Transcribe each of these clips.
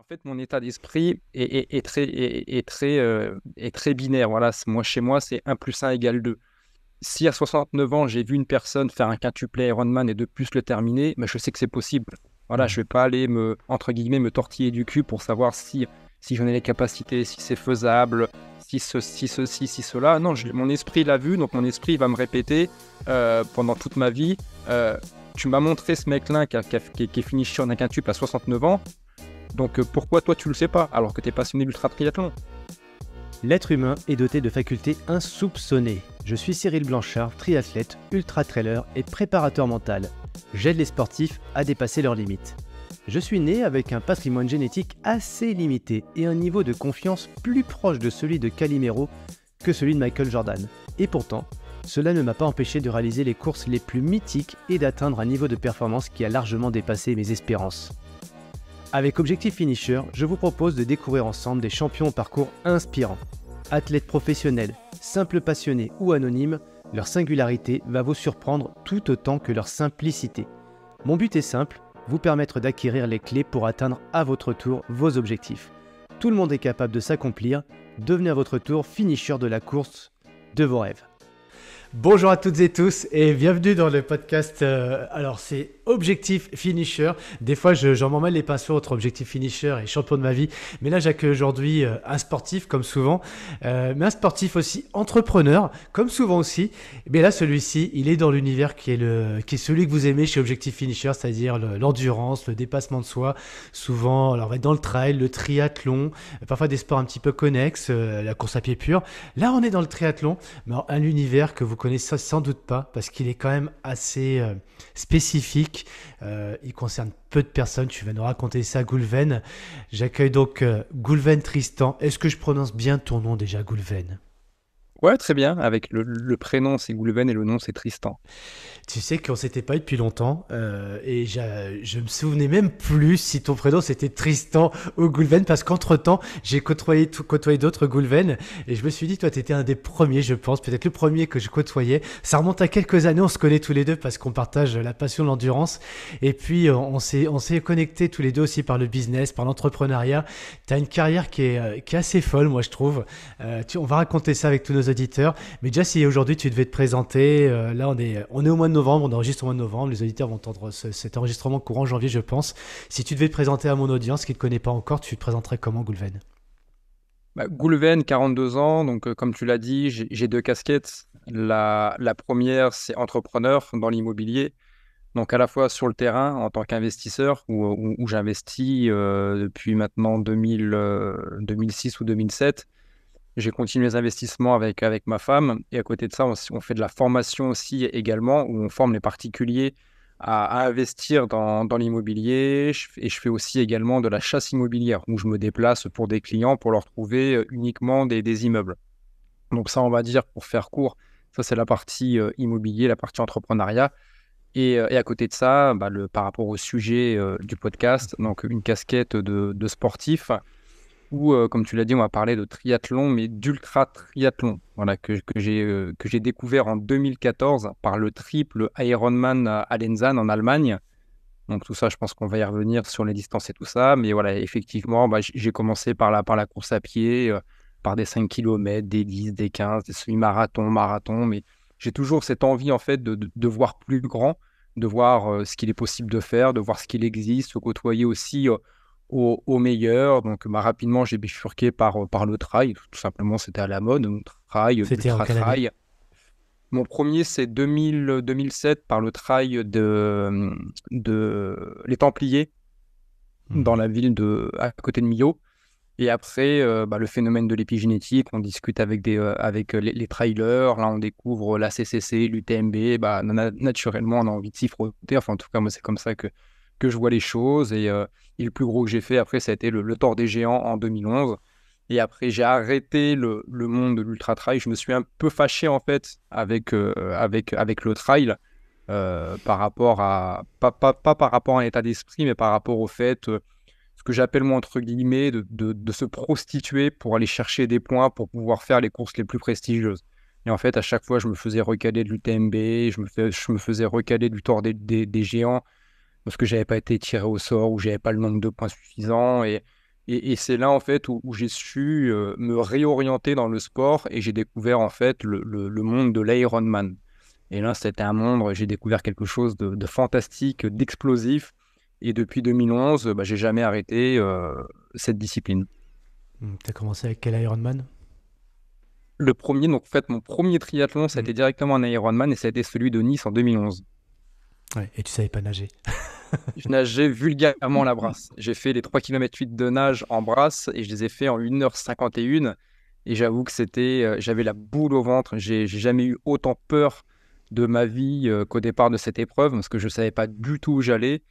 En fait, mon état d'esprit est très binaire. Voilà, chez moi, c'est 1 plus 1 égale 2. Si à 69 ans, j'ai vu une personne faire un quintuplet Ironman et de plus le terminer, mais je sais que c'est possible. Voilà, je Mhm. vais pas aller entre guillemets, me tortiller du cul pour savoir si j'en ai les capacités, si c'est faisable, si ceci, si cela. Non, mon esprit l'a vu, donc mon esprit va me répéter pendant toute ma vie. euh, Tu m'as montré ce mec-là qui est fini sur un quintuple à 69 ans. Donc pourquoi toi tu le sais pas alors que tu es passionné d'ultra triathlon? L'être humain est doté de facultés insoupçonnées. Je suis Cyril Blanchard, triathlète, ultra-trailer et préparateur mental. J'aide les sportifs à dépasser leurs limites. Je suis né avec un patrimoine génétique assez limité et un niveau de confiance plus proche de celui de Calimero que celui de Michael Jordan. Et pourtant, cela ne m'a pas empêché de réaliser les courses les plus mythiques et d'atteindre un niveau de performance qui a largement dépassé mes espérances. Avec Objectif Finisher, je vous propose de découvrir ensemble des champions au parcours inspirants. Athlètes professionnels, simples passionnés ou anonymes, leur singularité va vous surprendre tout autant que leur simplicité. Mon but est simple, vous permettre d'acquérir les clés pour atteindre à votre tour vos objectifs. Tout le monde est capable de s'accomplir, devenez à votre tour finisher de la course de vos rêves. Bonjour à toutes et tous et bienvenue dans le podcast. Alors c'est Objectif Finisher. Des fois j'en m'emmêle les pinceaux entre Objectif Finisher et champion de ma vie. Mais là j'accueille aujourd'hui un sportif comme souvent. Mais un sportif aussi entrepreneur comme souvent aussi. Mais là celui-ci il est dans l'univers qui est celui que vous aimez chez Objectif Finisher. C'est-à-dire l'endurance, le dépassement de soi. Souvent alors on va être dans le trail, le triathlon. Parfois des sports un petit peu connexes, la course à pied pure. Là on est dans le triathlon. Mais alors, un univers que vous connaissez sans doute pas parce qu'il est quand même assez spécifique. Il concerne peu de personnes. Tu vas nous raconter ça, Goulven. J'accueille donc Goulven Tristan. Est-ce que je prononce bien ton nom déjà, Goulven? Ouais, très bien. Avec le prénom c'est Goulven et le nom c'est Tristan. Tu sais qu'on s'était pas eu depuis longtemps et je me souvenais même plus si ton prénom c'était Tristan ou Goulven parce qu'entre-temps j'ai côtoyé d'autres Goulven et je me suis dit toi t'étais un des premiers je pense, peut-être le premier que je côtoyais. Ça remonte à quelques années, on se connaît tous les deux parce qu'on partage la passion de l'endurance et puis on s'est connectés tous les deux aussi par le business, par l'entrepreneuriat. T'as une carrière qui est assez folle moi je trouve. On va raconter ça avec tous nos auditeurs mais déjà si aujourd'hui tu devais te présenter, là on est au mois de novembre, on enregistre au mois de novembre, les auditeurs vont entendre cet enregistrement courant janvier je pense. Si tu devais te présenter à mon audience qui ne te connaît pas encore, tu te présenterais comment Goulven? Goulven, 42 ans, donc comme tu l'as dit, j'ai deux casquettes. La première, c'est entrepreneur dans l'immobilier, donc à la fois sur le terrain en tant qu'investisseur, où j'investis depuis maintenant 2006 ou 2007. J'ai continué les investissements avec ma femme, et à côté de ça, on fait de la formation aussi également, où on forme les particuliers à investir dans l'immobilier. Et je fais aussi également de la chasse immobilière, où je me déplace pour des clients pour leur trouver uniquement des immeubles. Donc ça, on va dire, pour faire court, ça c'est la partie immobilier, la partie entrepreneuriat. Et à côté de ça, par rapport au sujet du podcast, donc une casquette de sportif, où, comme tu l'as dit, on va parler de triathlon, mais d'ultra triathlon, voilà, que j'ai découvert en 2014 par le triple Ironman à Lenzane en Allemagne. Donc tout ça, je pense qu'on va y revenir sur les distances et tout ça. Mais voilà, effectivement, j'ai commencé par la course à pied, par des 5 km, des 10, des 15, des semi-marathons, marathons. Mais j'ai toujours cette envie, en fait, de voir plus grand, de voir ce qu'il est possible de faire, de voir ce qu'il existe, de côtoyer aussi au meilleur. Donc rapidement, j'ai bifurqué par le trail. Tout simplement, c'était à la mode. Donc, trail, C'était en ultra quelle année? trail. Mon premier, c'est 2007 par le trail de les Templiers dans Mhm. la ville à côté de Millau. Et après, le phénomène de l'épigénétique, on discute avec les trailers. Là, on découvre la CCC, l'UTMB. Naturellement, on a envie de s'y frotter. Enfin, en tout cas, moi, c'est comme ça que je vois les choses. Et le plus gros que j'ai fait après, ça a été le Tour des Géants en 2011. Et après, j'ai arrêté le monde de l'ultra-trail. Je me suis un peu fâché, en fait, avec le trail par rapport pas par rapport à un état d'esprit, mais par rapport au fait, ce que j'appelle, moi, entre guillemets, de se prostituer pour aller chercher des points pour pouvoir faire les courses les plus prestigieuses. Et en fait, à chaque fois, je me faisais recaler de l'UTMB, je me faisais recaler du Tour des Géants parce que j'avais pas été tiré au sort ou j'avais pas le nombre de points suffisant. Et c'est là, en fait, où j'ai su me réorienter dans le sport et j'ai découvert, en fait, le monde de l'Ironman. Et là, c'était un monde, j'ai découvert quelque chose de fantastique, d'explosif. Et depuis 2011, bah, j'ai jamais arrêté cette discipline. Tu as commencé avec quel Ironman? Le premier, donc, en fait, mon premier triathlon, ça a Hmm. été directement un Ironman et ça a été celui de Nice en 2011. Ouais, et tu savais pas nager. Je nageais vulgairement la brasse. J'ai fait les 3,8 km de nage en brasse et je les ai fait en 1h51. Et j'avoue que j'avais la boule au ventre. J'ai jamais eu autant peur de ma vie qu'au départ de cette épreuve parce que je savais pas du tout où j'allais.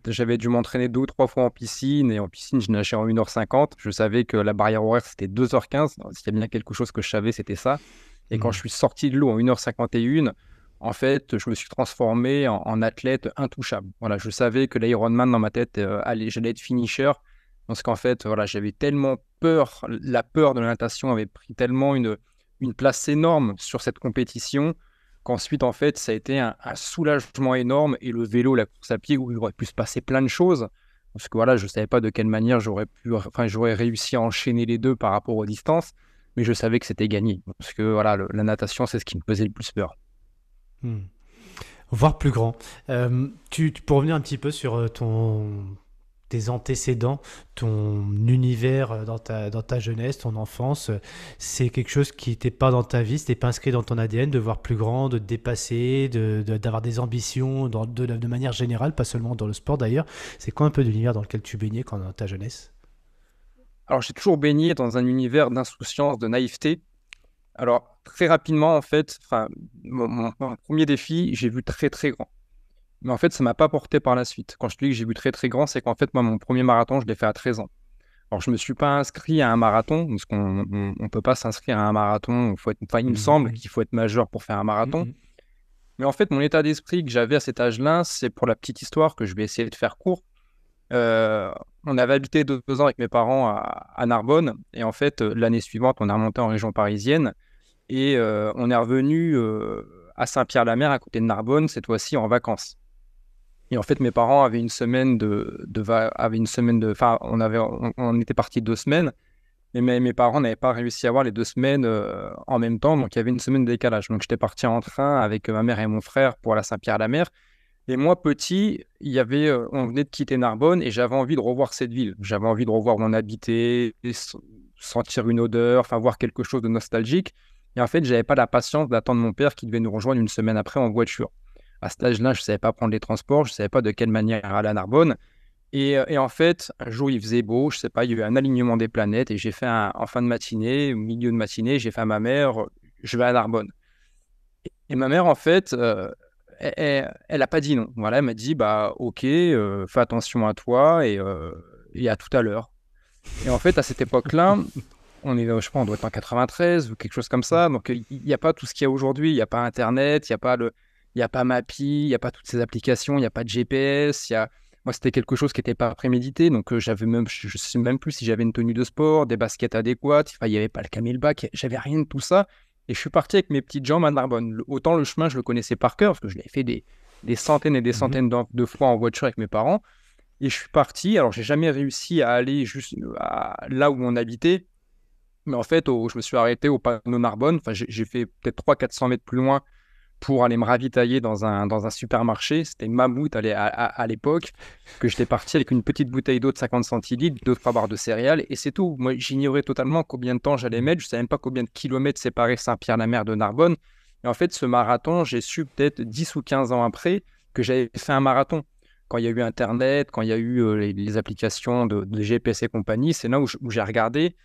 J'avais dû m'entraîner 2 ou 3 fois en piscine et en piscine, je nageais en 1h50. Je savais que la barrière horaire, c'était 2h15. S'il y a bien quelque chose que je savais, c'était ça. Et quand je Hmm. suis sorti de l'eau en 1h51, en fait, je me suis transformé en athlète intouchable. Voilà, je savais que l'Ironman dans ma tête, j'allais être finisher. Parce qu'en fait, voilà, j'avais tellement peur, la peur de la natation avait pris tellement une place énorme sur cette compétition qu'ensuite, en fait, ça a été un soulagement énorme. Et le vélo, la course à pied, où il aurait pu se passer plein de choses. Parce que voilà, je ne savais pas de quelle manière j'aurais réussi à enchaîner les deux par rapport aux distances. Mais je savais que c'était gagné. Parce que voilà, la natation, c'est ce qui me faisait le plus peur. Hmm. Voire plus grand. Pour revenir un petit peu sur tes antécédents, ton univers dans ta jeunesse, ton enfance, c'est quelque chose qui n'était pas dans ta vie, c'était pas inscrit dans ton ADN de voir plus grand, de te dépasser, d'avoir des ambitions de manière générale, pas seulement dans le sport d'ailleurs. C'est quoi un peu l'univers dans lequel tu baignais quand dans ta jeunesse? Alors, j'ai toujours baigné dans un univers d'insouciance, de naïveté. Alors, très rapidement, en fait, enfin, mon premier défi, j'ai vu très, très grand. Mais en fait, ça m'a pas porté par la suite. Quand je te dis que j'ai vu très, très grand, c'est qu'en fait, moi, mon premier marathon, je l'ai fait à 13 ans. Alors, je me suis pas inscrit à un marathon, parce qu'on peut pas s'inscrire à un marathon. Enfin, il me semble Mhm. qu'il faut être majeur pour faire un marathon. Mhm. Mais en fait, mon état d'esprit que j'avais à cet âge-là, c'est pour la petite histoire que je vais essayer de faire court. Euh, on avait habité 2 ans avec mes parents à Narbonne. Et en fait, l'année suivante, on est remonté en région parisienne. Et on est revenu à Saint-Pierre-la-Mer, à côté de Narbonne, cette fois-ci en vacances. Et en fait, mes parents avaient une semaine avaient une semaine de, enfin, on était partis 2 semaines, mais mes parents n'avaient pas réussi à avoir les 2 semaines en même temps, donc il y avait une semaine de décalage. Donc j'étais parti en train avec ma mère et mon frère pour aller à Saint-Pierre-la-Mer. Et moi, petit, on venait de quitter Narbonne et j'avais envie de revoir cette ville. J'avais envie de revoir où on habitait, sentir une odeur, enfin voir quelque chose de nostalgique. Et en fait, j'avais pas la patience d'attendre mon père qui devait nous rejoindre une semaine après en voiture. À cet âge-là, je savais pas prendre les transports, je savais pas de quelle manière aller à Narbonne. Et en fait, un jour, il faisait beau, je sais pas, il y a eu un alignement des planètes et j'ai fait en fin de matinée, au milieu de matinée, j'ai fait à ma mère, je vais à Narbonne. Et ma mère, en fait, elle a pas dit non. Voilà, elle m'a dit, bah, ok, fais attention à toi et à tout à l'heure. Et en fait, à cette époque-là, on est, je sais pas, on doit être en 93 ou quelque chose comme ça. Donc, il n'y a pas tout ce qu'il y a aujourd'hui. Il n'y a pas Internet, il y a pas Mappy, il n'y a pas toutes ces applications, il n'y a pas de GPS. Moi, c'était quelque chose qui n'était pas prémédité. Donc, je sais même plus si j'avais une tenue de sport, des baskets adéquates. Enfin, il n'y avait pas le camelback. J'avais rien de tout ça. Et je suis parti avec mes petites jambes à Narbonne. Autant le chemin, je le connaissais par cœur parce que je l'avais fait des centaines et des Mhm. centaines de fois en voiture avec mes parents. Et je suis parti. Alors, j'ai jamais réussi à aller juste là où on habitait. Mais en fait, je me suis arrêté au panneau Narbonne. Enfin, j'ai fait peut-être 300-400 mètres plus loin pour aller me ravitailler dans un supermarché. C'était Mammouth à l'époque, que j'étais parti avec une petite bouteille d'eau de 50 centilitres, 2-3 barres de céréales, et c'est tout. Moi, j'ignorais totalement combien de temps j'allais mettre. Je ne savais même pas combien de kilomètres séparaient Saint-Pierre-la-Mer de Narbonne. Et en fait, ce marathon, j'ai su peut-être 10 ou 15 ans après que j'avais fait un marathon. Quand il y a eu Internet, quand il y a eu les applications de GPS et compagnie, c'est là où j'ai regardé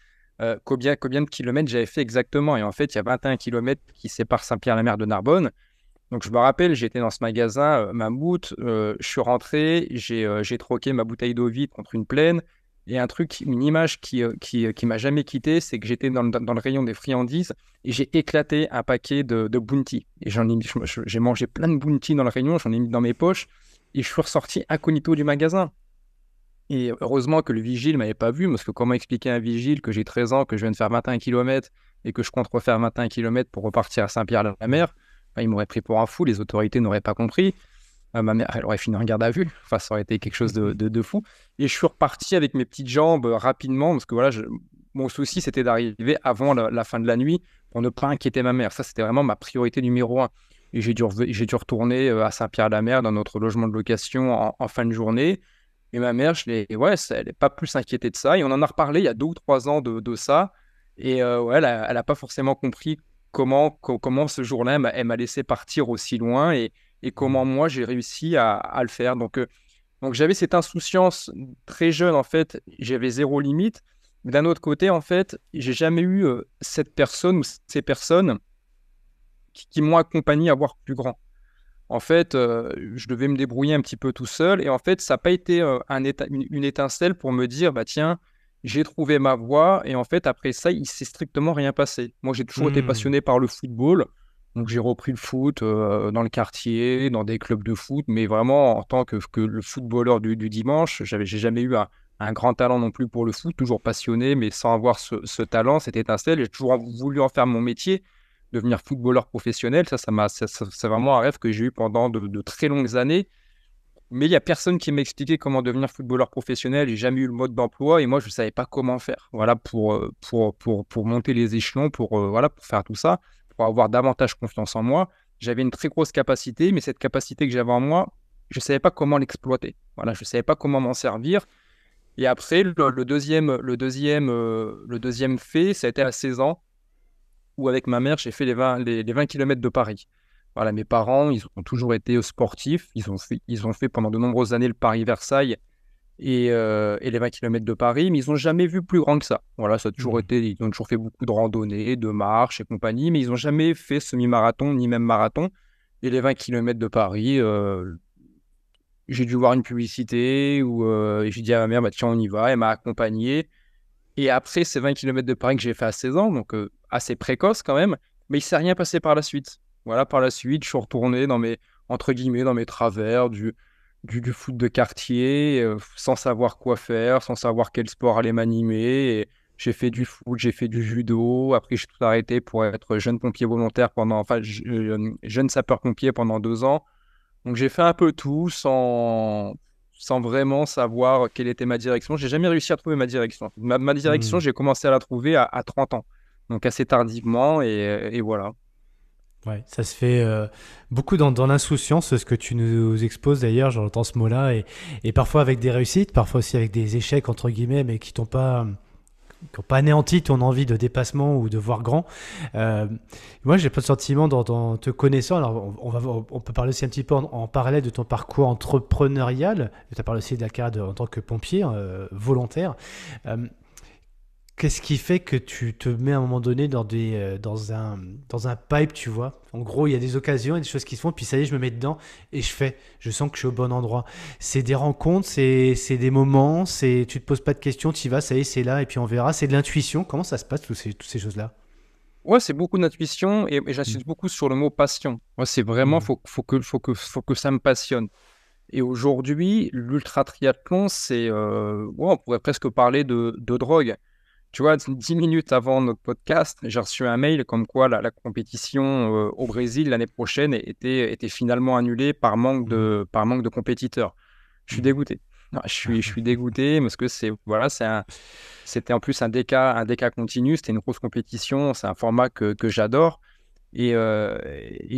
combien de kilomètres j'avais fait exactement. Et en fait, il y a 21 kilomètres qui séparent Saint-Pierre-la-Mer de Narbonne. Donc je me rappelle, j'étais dans ce magasin Mammouth, je suis rentré, j'ai troqué ma bouteille d'eau vide contre une pleine. Et un truc, une image qui m'a jamais quitté, c'est que j'étais dans le rayon des friandises et j'ai éclaté un paquet de Bounty. Et j'ai mangé plein de Bounty dans le rayon, j'en ai mis dans mes poches et je suis ressorti incognito du magasin. Et heureusement que le vigile ne m'avait pas vu, parce que comment expliquer à un vigile que j'ai 13 ans, que je viens de faire 21 km et que je compte refaire 21 km pour repartir à Saint-Pierre-la-Mer, enfin, il m'aurait pris pour un fou, les autorités n'auraient pas compris. Ma mère, elle aurait fini en garde à vue. Enfin, ça aurait été quelque chose de fou. Et je suis reparti avec mes petites jambes rapidement parce que voilà, mon souci, c'était d'arriver avant la fin de la nuit pour ne pas inquiéter ma mère. Ça, c'était vraiment ma priorité numéro un. Et j'ai dû retourner à Saint-Pierre-la-Mer dans notre logement de location en fin de journée. Et ma mère, ouais, elle n'est pas plus inquiétée de ça. Et on en a reparlé il y a 2 ou 3 ans de ça. Et ouais, elle a pas forcément compris comment ce jour-là, elle m'a laissé partir aussi loin et comment moi j'ai réussi à le faire. Donc j'avais cette insouciance très jeune, en fait, j'avais zéro limite. Mais d'un autre côté, en fait, j'ai jamais eu cette personne ou ces personnes qui m'ont accompagné à voir plus grand. En fait, je devais me débrouiller un petit peu tout seul. Et en fait, ça n'a pas été une étincelle pour me dire, bah tiens, j'ai trouvé ma voie. Et en fait, après ça, il s'est strictement rien passé. Moi, j'ai toujours été Hmm. passionné par le football. Donc, j'ai repris le foot dans le quartier, dans des clubs de foot. Mais vraiment, en tant que le footballeur du dimanche, j'ai jamais eu un grand talent non plus pour le foot. Toujours passionné, mais sans avoir ce talent, cette étincelle. J'ai toujours voulu en faire mon métier devenir footballeur professionnel. C'est vraiment un rêve que j'ai eu pendant de très longues années. Mais il n'y a personne qui m'a expliqué comment devenir footballeur professionnel. J'ai jamais eu le mode d'emploi et moi, je ne savais pas comment faire. Voilà, pour monter les échelons, voilà, pour faire tout ça, pour avoir davantage confiance en moi. J'avais une très grosse capacité, mais cette capacité que j'avais en moi, je ne savais pas comment l'exploiter. Voilà, je ne savais pas comment m'en servir. Et après, le deuxième fait, ça a été à 16 ans où avec ma mère, j'ai fait les 20 km de Paris. Voilà, mes parents, ils ont toujours été sportifs. Ils ont fait pendant de nombreuses années le Paris-Versailles et les 20 km de Paris, mais ils n'ont jamais vu plus grand que ça. Voilà, ça a toujours Hmm. été, ils ont toujours fait beaucoup de randonnées, de marches et compagnie, mais ils n'ont jamais fait semi-marathon ni même marathon. Et les 20 km de Paris, j'ai dû voir une publicité où j'ai dit à ma mère, bah, tiens, on y va. Elle m'a accompagné. Et après ces 20 km de Paris que j'ai fait à 16 ans, donc assez précoce quand même, mais il ne s'est rien passé par la suite. Voilà, par la suite, je suis retourné entre guillemets, dans mes travers du foot de quartier, sans savoir quoi faire, sans savoir quel sport allait m'animer. Et j'ai fait du foot, j'ai fait du judo. Après, j'ai tout arrêté pour être jeune pompier volontaire jeune sapeur-pompier pendant 2 ans. Donc j'ai fait un peu tout sans vraiment savoir quelle était ma direction. J'ai jamais réussi à trouver ma direction. Ma direction, Hmm. j'ai commencé à la trouver à 30 ans. Donc assez tardivement et voilà. Ouais, ça se fait beaucoup dans l'insouciance, ce que tu nous exposes d'ailleurs, j'entends ce mot-là, et parfois avec des réussites, parfois aussi avec des échecs, entre guillemets, mais qui n'ont pas anéanti ton envie de dépassement ou de voir grand. Euh, Moi, j'ai pas de sentiment dans te connaissant. Alors, on peut parler aussi un petit peu en parallèle de ton parcours entrepreneurial. Tu as parlé aussi de la carrière en tant que pompier volontaire. Euh, Qu'est-ce qui fait que tu te mets à un moment donné dans un pipe, tu vois? En gros, il y a des occasions, il y a des choses qui se font, puis ça y est, je me mets dedans et je fais. Je sens que je suis au bon endroit. C'est des rencontres, c'est des moments, tu te poses pas de questions, tu y vas, ça y est, c'est là, et puis on verra. C'est de l'intuition. Comment ça se passe, toutes ces choses-là? Ouais, c'est beaucoup d'intuition et Mm. j'insiste beaucoup sur le mot passion. Moi, c'est vraiment, Mm. faut que ça me passionne. Et aujourd'hui, l'ultra triathlon, ouais, on pourrait presque parler de drogue. Tu vois, 10 minutes avant notre podcast, j'ai reçu un mail comme quoi la compétition au Brésil l'année prochaine était finalement annulée Mm. par manque de compétiteurs. Je suis Mm. dégoûté. Ah, je suis dégoûté parce que voilà, c'était en plus un DK continu, c'était une grosse compétition, c'est un format que j'adore. Et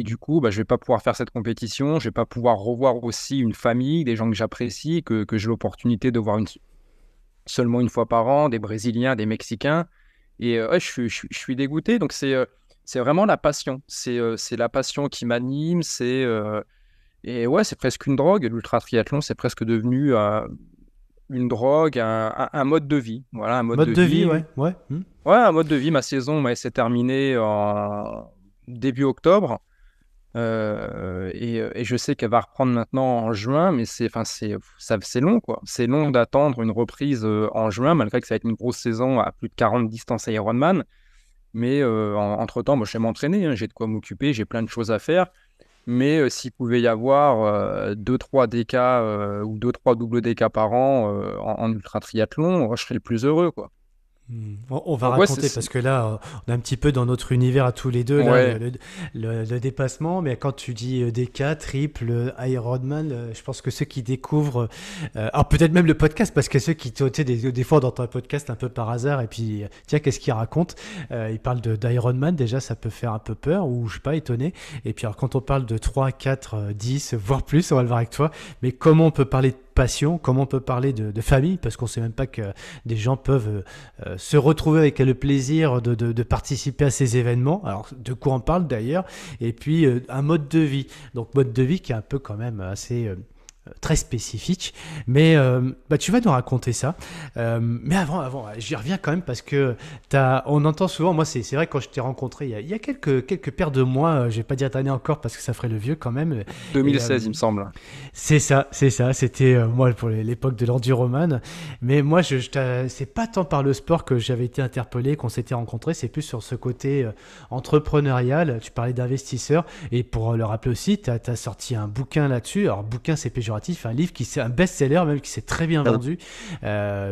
du coup, bah, je vais pas pouvoir faire cette compétition, je vais pas pouvoir revoir aussi une famille, des gens que j'apprécie, que j'ai l'opportunité de voir seulement une fois par an, des Brésiliens, des Mexicains. Et ouais, je suis dégoûté. Donc, c'est vraiment la passion. C'est la passion qui m'anime. Et ouais, c'est presque une drogue. L'ultra triathlon, c'est presque devenu une drogue, un mode de vie. Voilà, un mode de Mode de vie, vie. ouais, ouais. Mm. Ouais, un mode de vie. Ma saison s'est terminée en début octobre. Et je sais qu'elle va reprendre maintenant en juin, mais c'est long, quoi. C'est long d'attendre une reprise en juin, malgré que ça va être une grosse saison à plus de 40 distances Ironman. Mais entre-temps, moi, je sais m'entraîner, hein, j'ai de quoi m'occuper, j'ai plein de choses à faire. Mais s'il pouvait y avoir 2-3 DK ou 2-3 doubles DK par an en ultra triathlon, je serais le plus heureux, quoi. On va Donc ouais, raconter parce que là, on est un petit peu dans notre univers à tous les deux, là, ouais, le dépassement. Mais quand tu dis DK, triple, Ironman, je pense que ceux qui découvrent, alors peut-être même le podcast, parce que ceux qui, tu sais, des fois, dans un podcast un peu par hasard, et puis, tiens, qu'est-ce qu'il raconte? Il parle d'Ironman, déjà, ça peut faire un peu peur, ou je sais pas, étonné. Et puis, alors, quand on parle de 3 4 10 voire plus, on va le voir avec toi, mais comment on peut parler de passion, comment on peut parler de famille, parce qu'on sait même pas que des gens peuvent se retrouver avec le plaisir de participer à ces événements. Alors, de quoi on parle d'ailleurs? Et puis, un mode de vie. Donc, mode de vie qui est un peu quand même assez très spécifique. Mais bah, tu vas nous raconter ça. Mais avant, j'y reviens quand même parce que on entend souvent, moi c'est vrai quand je t'ai rencontré il y a quelques paires de mois, je vais pas dire d'années encore parce que ça ferait le vieux quand même. Et 2016 il me semble. c'est ça. C'était moi pour l'époque de l'enduroman. Mais moi, c'est pas tant par le sport que j'avais été interpellé, qu'on s'était rencontrés. C'est plus sur ce côté entrepreneurial. Tu parlais d'investisseurs. Et pour le rappeler aussi, tu as sorti un bouquin là-dessus. Alors, bouquin, c'est péjoratif. Un livre c'est un best-seller, même qui s'est très bien vendu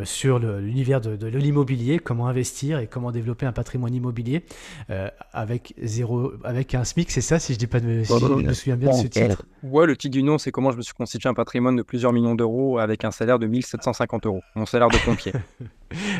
sur l'univers de l'immobilier, comment investir et comment développer un patrimoine immobilier avec un SMIC. C'est ça, si je dis pas si je me souviens bien de ce titre. Ouais, le titre du nom, c'est comment je me suis constitué un patrimoine de plusieurs millions d'euros avec un salaire de 1750 euros, mon salaire de pompier.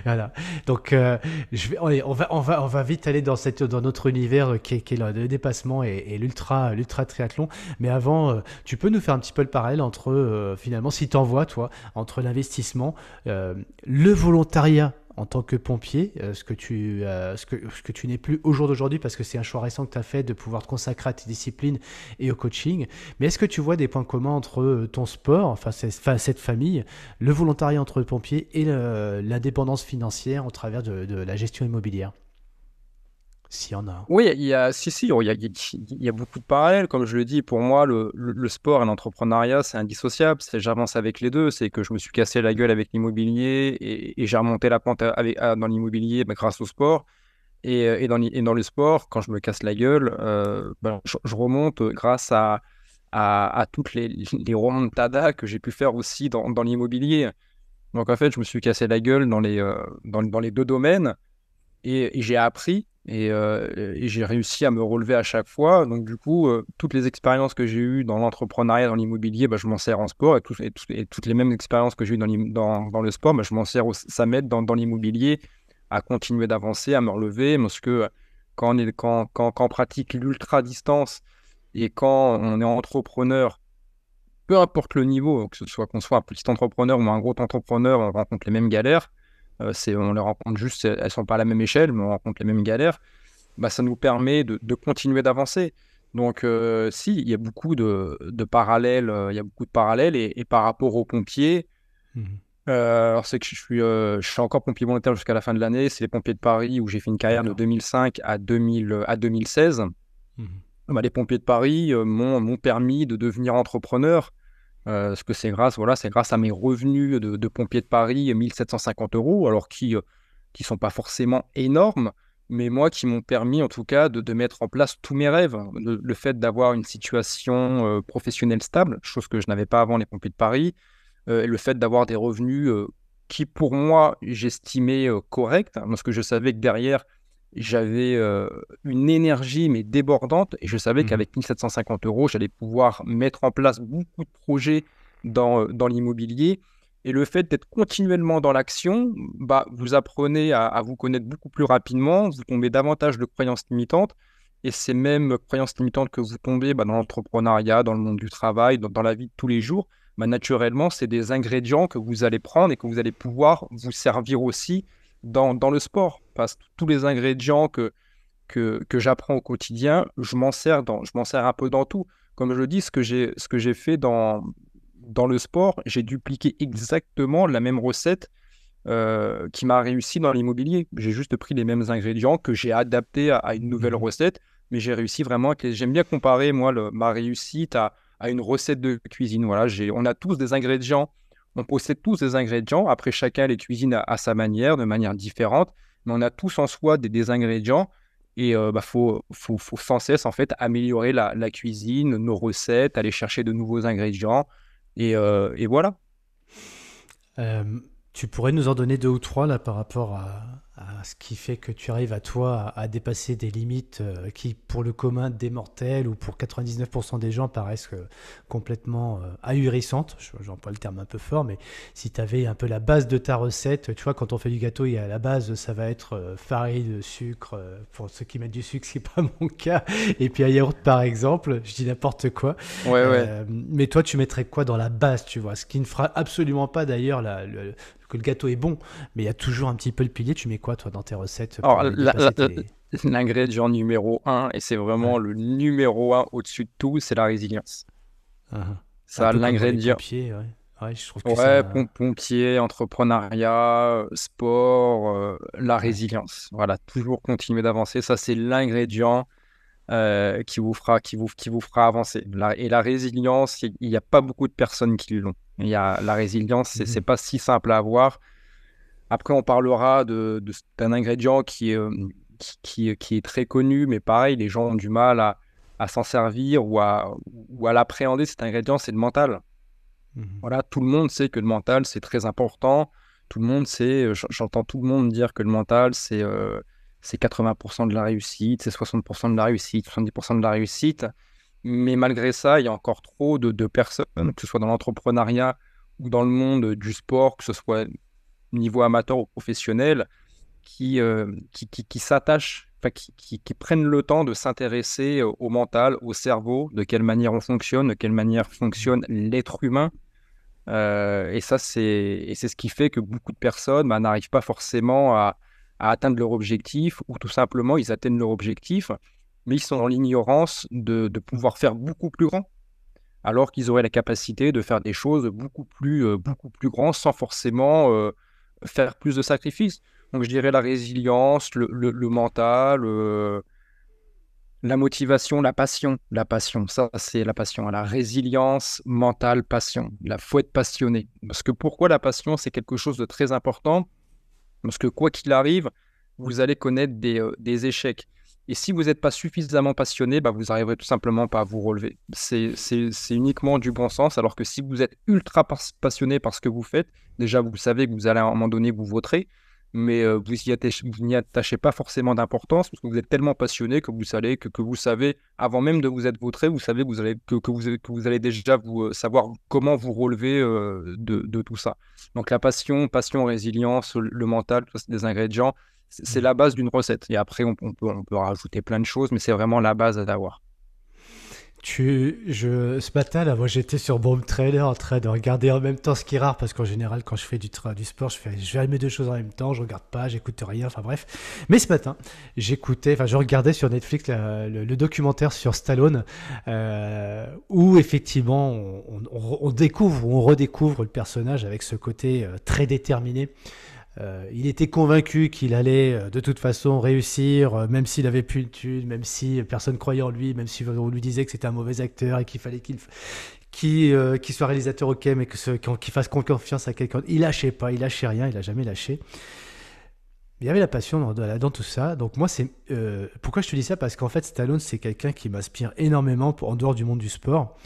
Voilà. Donc, allez, on va vite aller dans notre univers qui est le dépassement et l'ultra triathlon. Mais avant, tu peux nous faire un petit peu le parallèle entre, finalement, si t'en vois, toi, entre l'investissement, le volontariat en tant que pompier, ce que tu n'es plus au jour d'aujourd'hui parce que c'est un choix récent que tu as fait de pouvoir te consacrer à tes disciplines et au coaching. Mais est-ce que tu vois des points communs entre ton sport, enfin cette famille, le volontariat entre pompiers et l'indépendance financière au travers de la gestion immobilière? S'il y en a. Oui, il y a beaucoup de parallèles. Comme je le dis, pour moi, le sport et l'entrepreneuriat, c'est indissociable. J'avance avec les deux. C'est que je me suis cassé la gueule avec l'immobilier et j'ai remonté la pente dans l'immobilier grâce au sport. Et dans le sport, quand je me casse la gueule, je remonte grâce à toutes les remontadas que j'ai pu faire aussi dans l'immobilier. Donc en fait, je me suis cassé la gueule dans les deux domaines et j'ai appris et j'ai réussi à me relever à chaque fois. Donc du coup, toutes les expériences que j'ai eues dans l'entrepreneuriat, dans l'immobilier, je m'en sers en sport et toutes les mêmes expériences que j'ai eues dans le sport, je m'en sers ça m'aide dans l'immobilier à continuer d'avancer, à me relever, parce que quand on pratique l'ultra-distance et quand on est entrepreneur, peu importe le niveau, que ce soit qu'on soit un petit entrepreneur ou un gros entrepreneur, on rencontre les mêmes galères. On les rencontre juste, elles sont pas à la même échelle, mais on rencontre les mêmes galères. Ça nous permet de continuer d'avancer. Donc, si, il y a beaucoup de parallèles, il y a beaucoup de parallèles. Et par rapport aux pompiers, Mhm. alors c'est que je suis encore pompier volontaire jusqu'à la fin de l'année. C'est les pompiers de Paris où j'ai fait une carrière de D'accord. 2005 à 2016. Mhm. Les pompiers de Paris m'ont permis de devenir entrepreneur. Parce que c'est grâce à mes revenus de pompier de Paris, 1750 euros, alors qui sont pas forcément énormes, mais moi qui m'ont permis en tout cas de mettre en place tous mes rêves. Le fait d'avoir une situation professionnelle stable, chose que je n'avais pas avant les pompiers de Paris, et le fait d'avoir des revenus qui pour moi j'estimais corrects, hein, parce que je savais que derrière j'avais une énergie mais débordante et je savais Mhm. qu'avec 1750 euros, j'allais pouvoir mettre en place beaucoup de projets dans l'immobilier. Et le fait d'être continuellement dans l'action, vous apprenez à vous connaître beaucoup plus rapidement, vous tombez davantage de croyances limitantes. Et ces mêmes croyances limitantes que vous tombez dans l'entrepreneuriat, dans le monde du travail, dans la vie de tous les jours, naturellement, c'est des ingrédients que vous allez prendre et que vous allez pouvoir vous servir aussi dans le sport. Parce que tous les ingrédients que j'apprends au quotidien, je m'en sers un peu dans tout. Comme je le dis, ce que j'ai fait dans le sport, j'ai dupliqué exactement la même recette qui m'a réussi dans l'immobilier. J'ai juste pris les mêmes ingrédients que j'ai adaptés à une nouvelle Mhm. recette, mais j'ai réussi vraiment. J'aime bien comparer, moi, ma réussite à une recette de cuisine. Voilà, on a tous des ingrédients, on possède tous des ingrédients. Après, chacun les cuisine à sa manière, de manière différente, mais on a tous en soi des ingrédients. Et faut sans cesse en fait améliorer la cuisine, nos recettes, aller chercher de nouveaux ingrédients. Et voilà. Tu pourrais nous en donner deux ou trois là par rapport ce qui fait que tu arrives à toi à dépasser des limites qui, pour le commun des mortels ou pour 99% des gens, paraissent complètement ahurissantes. J'emploie le terme un peu fort, mais si tu avais un peu la base de ta recette, tu vois, quand on fait du gâteau, il y a la base, ça va être farine, sucre, pour ceux qui mettent du sucre, ce n'est pas mon cas, et puis un yaourt par exemple, je dis n'importe quoi. Ouais, ouais. Mais toi, tu mettrais quoi dans la base, tu vois? Ce qui ne fera absolument pas d'ailleurs que le gâteau est bon, mais il y a toujours un petit peu le pilier. Tu mets quoi, toi, dans tes recettes pour Alors, aller dépasser tes... l'ingrédient numéro un, et c'est vraiment Ouais. le numéro un au-dessus de tout, c'est la résilience. Uhum. Un Ça, peu comme dans les l'ingrédient, pompiers, ouais. Ouais, je trouve que ouais, ça... pompier, entrepreneuriat, sport, la Ouais. résilience. Voilà, toujours continuer d'avancer. Ça, c'est l'ingrédient qui vous fera avancer. Et la résilience, il n'y a pas beaucoup de personnes qui l'ont. La résilience, c'est Mhm. pas si simple à avoir. Après, on parlera d'un ingrédient qui est très connu, mais pareil, les gens ont du mal à s'en servir ou à l'appréhender. Cet ingrédient, c'est le mental. Mhm. Voilà, tout le monde sait que le mental, c'est très important. Tout le monde sait, j'entends tout le monde dire que le mental, c'est 80% de la réussite, c'est 60% de la réussite, 70% de la réussite. Mais malgré ça, il y a encore trop de personnes, que ce soit dans l'entrepreneuriat ou dans le monde du sport, que ce soit niveau amateur ou professionnel, qui s'attachent, enfin, qui prennent le temps de s'intéresser au mental, au cerveau, de quelle manière on fonctionne, de quelle manière fonctionne l'être humain. Et c'est ce qui fait que beaucoup de personnes bah, n'arrivent pas forcément à atteindre leur objectif, ou tout simplement ils atteignent leur objectif, mais ils sont dans l'ignorance de pouvoir faire beaucoup plus grand, alors qu'ils auraient la capacité de faire des choses beaucoup plus grandes sans forcément faire plus de sacrifices. Donc je dirais la résilience, le mental, la motivation, la passion, ça c'est la passion, la résilience mentale, passion. Il faut être passionné. Parce que pourquoi la passion, c'est quelque chose de très important? Parce que quoi qu'il arrive, vous allez connaître des échecs. Et si vous n'êtes pas suffisamment passionné, bah, vous n'arriverez tout simplement pas à vous relever. C'est uniquement du bon sens, alors que si vous êtes ultra passionné par ce que vous faites, déjà vous savez que vous allez à un moment donné vous vautrer, mais vous n'y attachez pas forcément d'importance parce que vous êtes tellement passionné que vous savez, que vous savez, avant même de vous être vautré, vous savez que vous allez déjà savoir comment vous relever de tout ça. Donc la passion, résilience, le mental, tout ça, c'est des ingrédients. C'est Mhm. la base d'une recette. Et après, on peut rajouter plein de choses, mais c'est vraiment la base à avoir. Ce matin, là, moi, j'étais sur Bomb Trailer en train de regarder en même temps, ce qui est rare parce qu'en général, quand je fais du sport, je fais mes deux choses en même temps, je regarde pas, j'écoute rien, enfin bref. Mais ce matin, je regardais sur Netflix le documentaire sur Stallone, où effectivement, on découvre, ou on redécouvre le personnage avec ce côté très déterminé. Il était convaincu qu'il allait de toute façon réussir, même s'il avait plus de thunes, même si personne croyait en lui, même si on lui disait que c'était un mauvais acteur et qu'il fallait qu'il soit réalisateur, ok, mais qu'il fasse confiance à quelqu'un. Il lâchait pas, il lâchait rien, il a jamais lâché. Il y avait la passion dans tout ça. Donc moi, pourquoi je te dis ça? Parce qu'en fait, Stallone, c'est quelqu'un qui m'inspire énormément en dehors du monde du sport.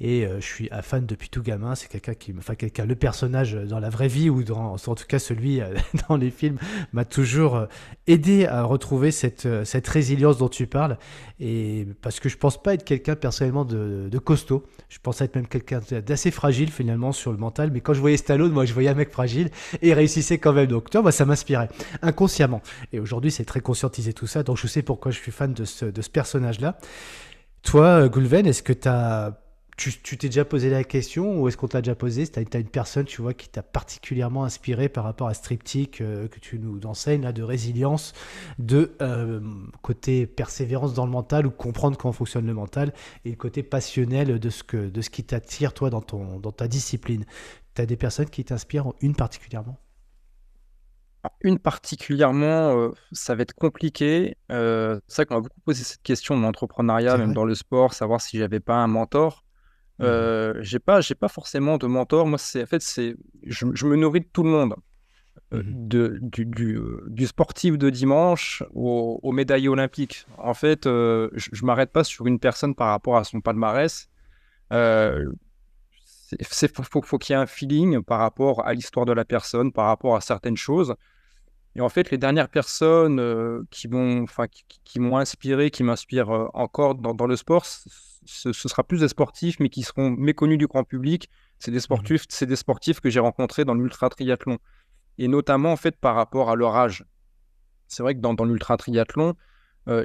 Et je suis un fan depuis tout gamin. C'est le personnage dans la vraie vie ou en tout cas celui dans les films m'a toujours aidé à retrouver cette résilience dont tu parles. Et parce que je pense pas être quelqu'un personnellement de costaud. Je pense être même quelqu'un d'assez fragile finalement sur le mental. Mais quand je voyais Stallone, moi je voyais un mec fragile et il réussissait quand même. Donc, tu vois, moi, ça m'inspirait inconsciemment. Et aujourd'hui, c'est très conscientisé tout ça. Donc, je sais pourquoi je suis fan de ce personnage-là. Toi, Goulven, est-ce que tu t'es déjà posé la question ou est-ce qu'on t'a déjà posé? T'as une personne, tu vois, qui t'a particulièrement inspiré par rapport à ce triptyque que tu nous enseignes, là, de résilience, de côté persévérance dans le mental ou comprendre comment fonctionne le mental et le côté passionnel de ce qui t'attire, toi, dans ta discipline. T'as des personnes qui t'inspirent, une particulièrement? Une particulièrement, ça va être compliqué. C'est vrai qu'on m'a beaucoup posé cette question de l'entrepreneuriat, C'est même vrai? dans le sport, savoir si j'avais pas un mentor. Mhm. J'ai pas forcément de mentor. Moi, je me nourris de tout le monde. Mhm. Du sportif de dimanche au médaillé olympique. En fait, je m'arrête pas sur une personne par rapport à son palmarès. Euh, faut qu'il y ait un feeling par rapport à l'histoire de la personne, par rapport à certaines choses. Et en fait, les dernières personnes qui m'ont inspiré, qui m'inspirent encore dans le sport, ce sera plus des sportifs, mais qui seront méconnus du grand public. Mhm. C'est des sportifs que j'ai rencontrés dans l'ultra triathlon. Et notamment, en fait, par rapport à leur âge. C'est vrai que dans l'ultra triathlon,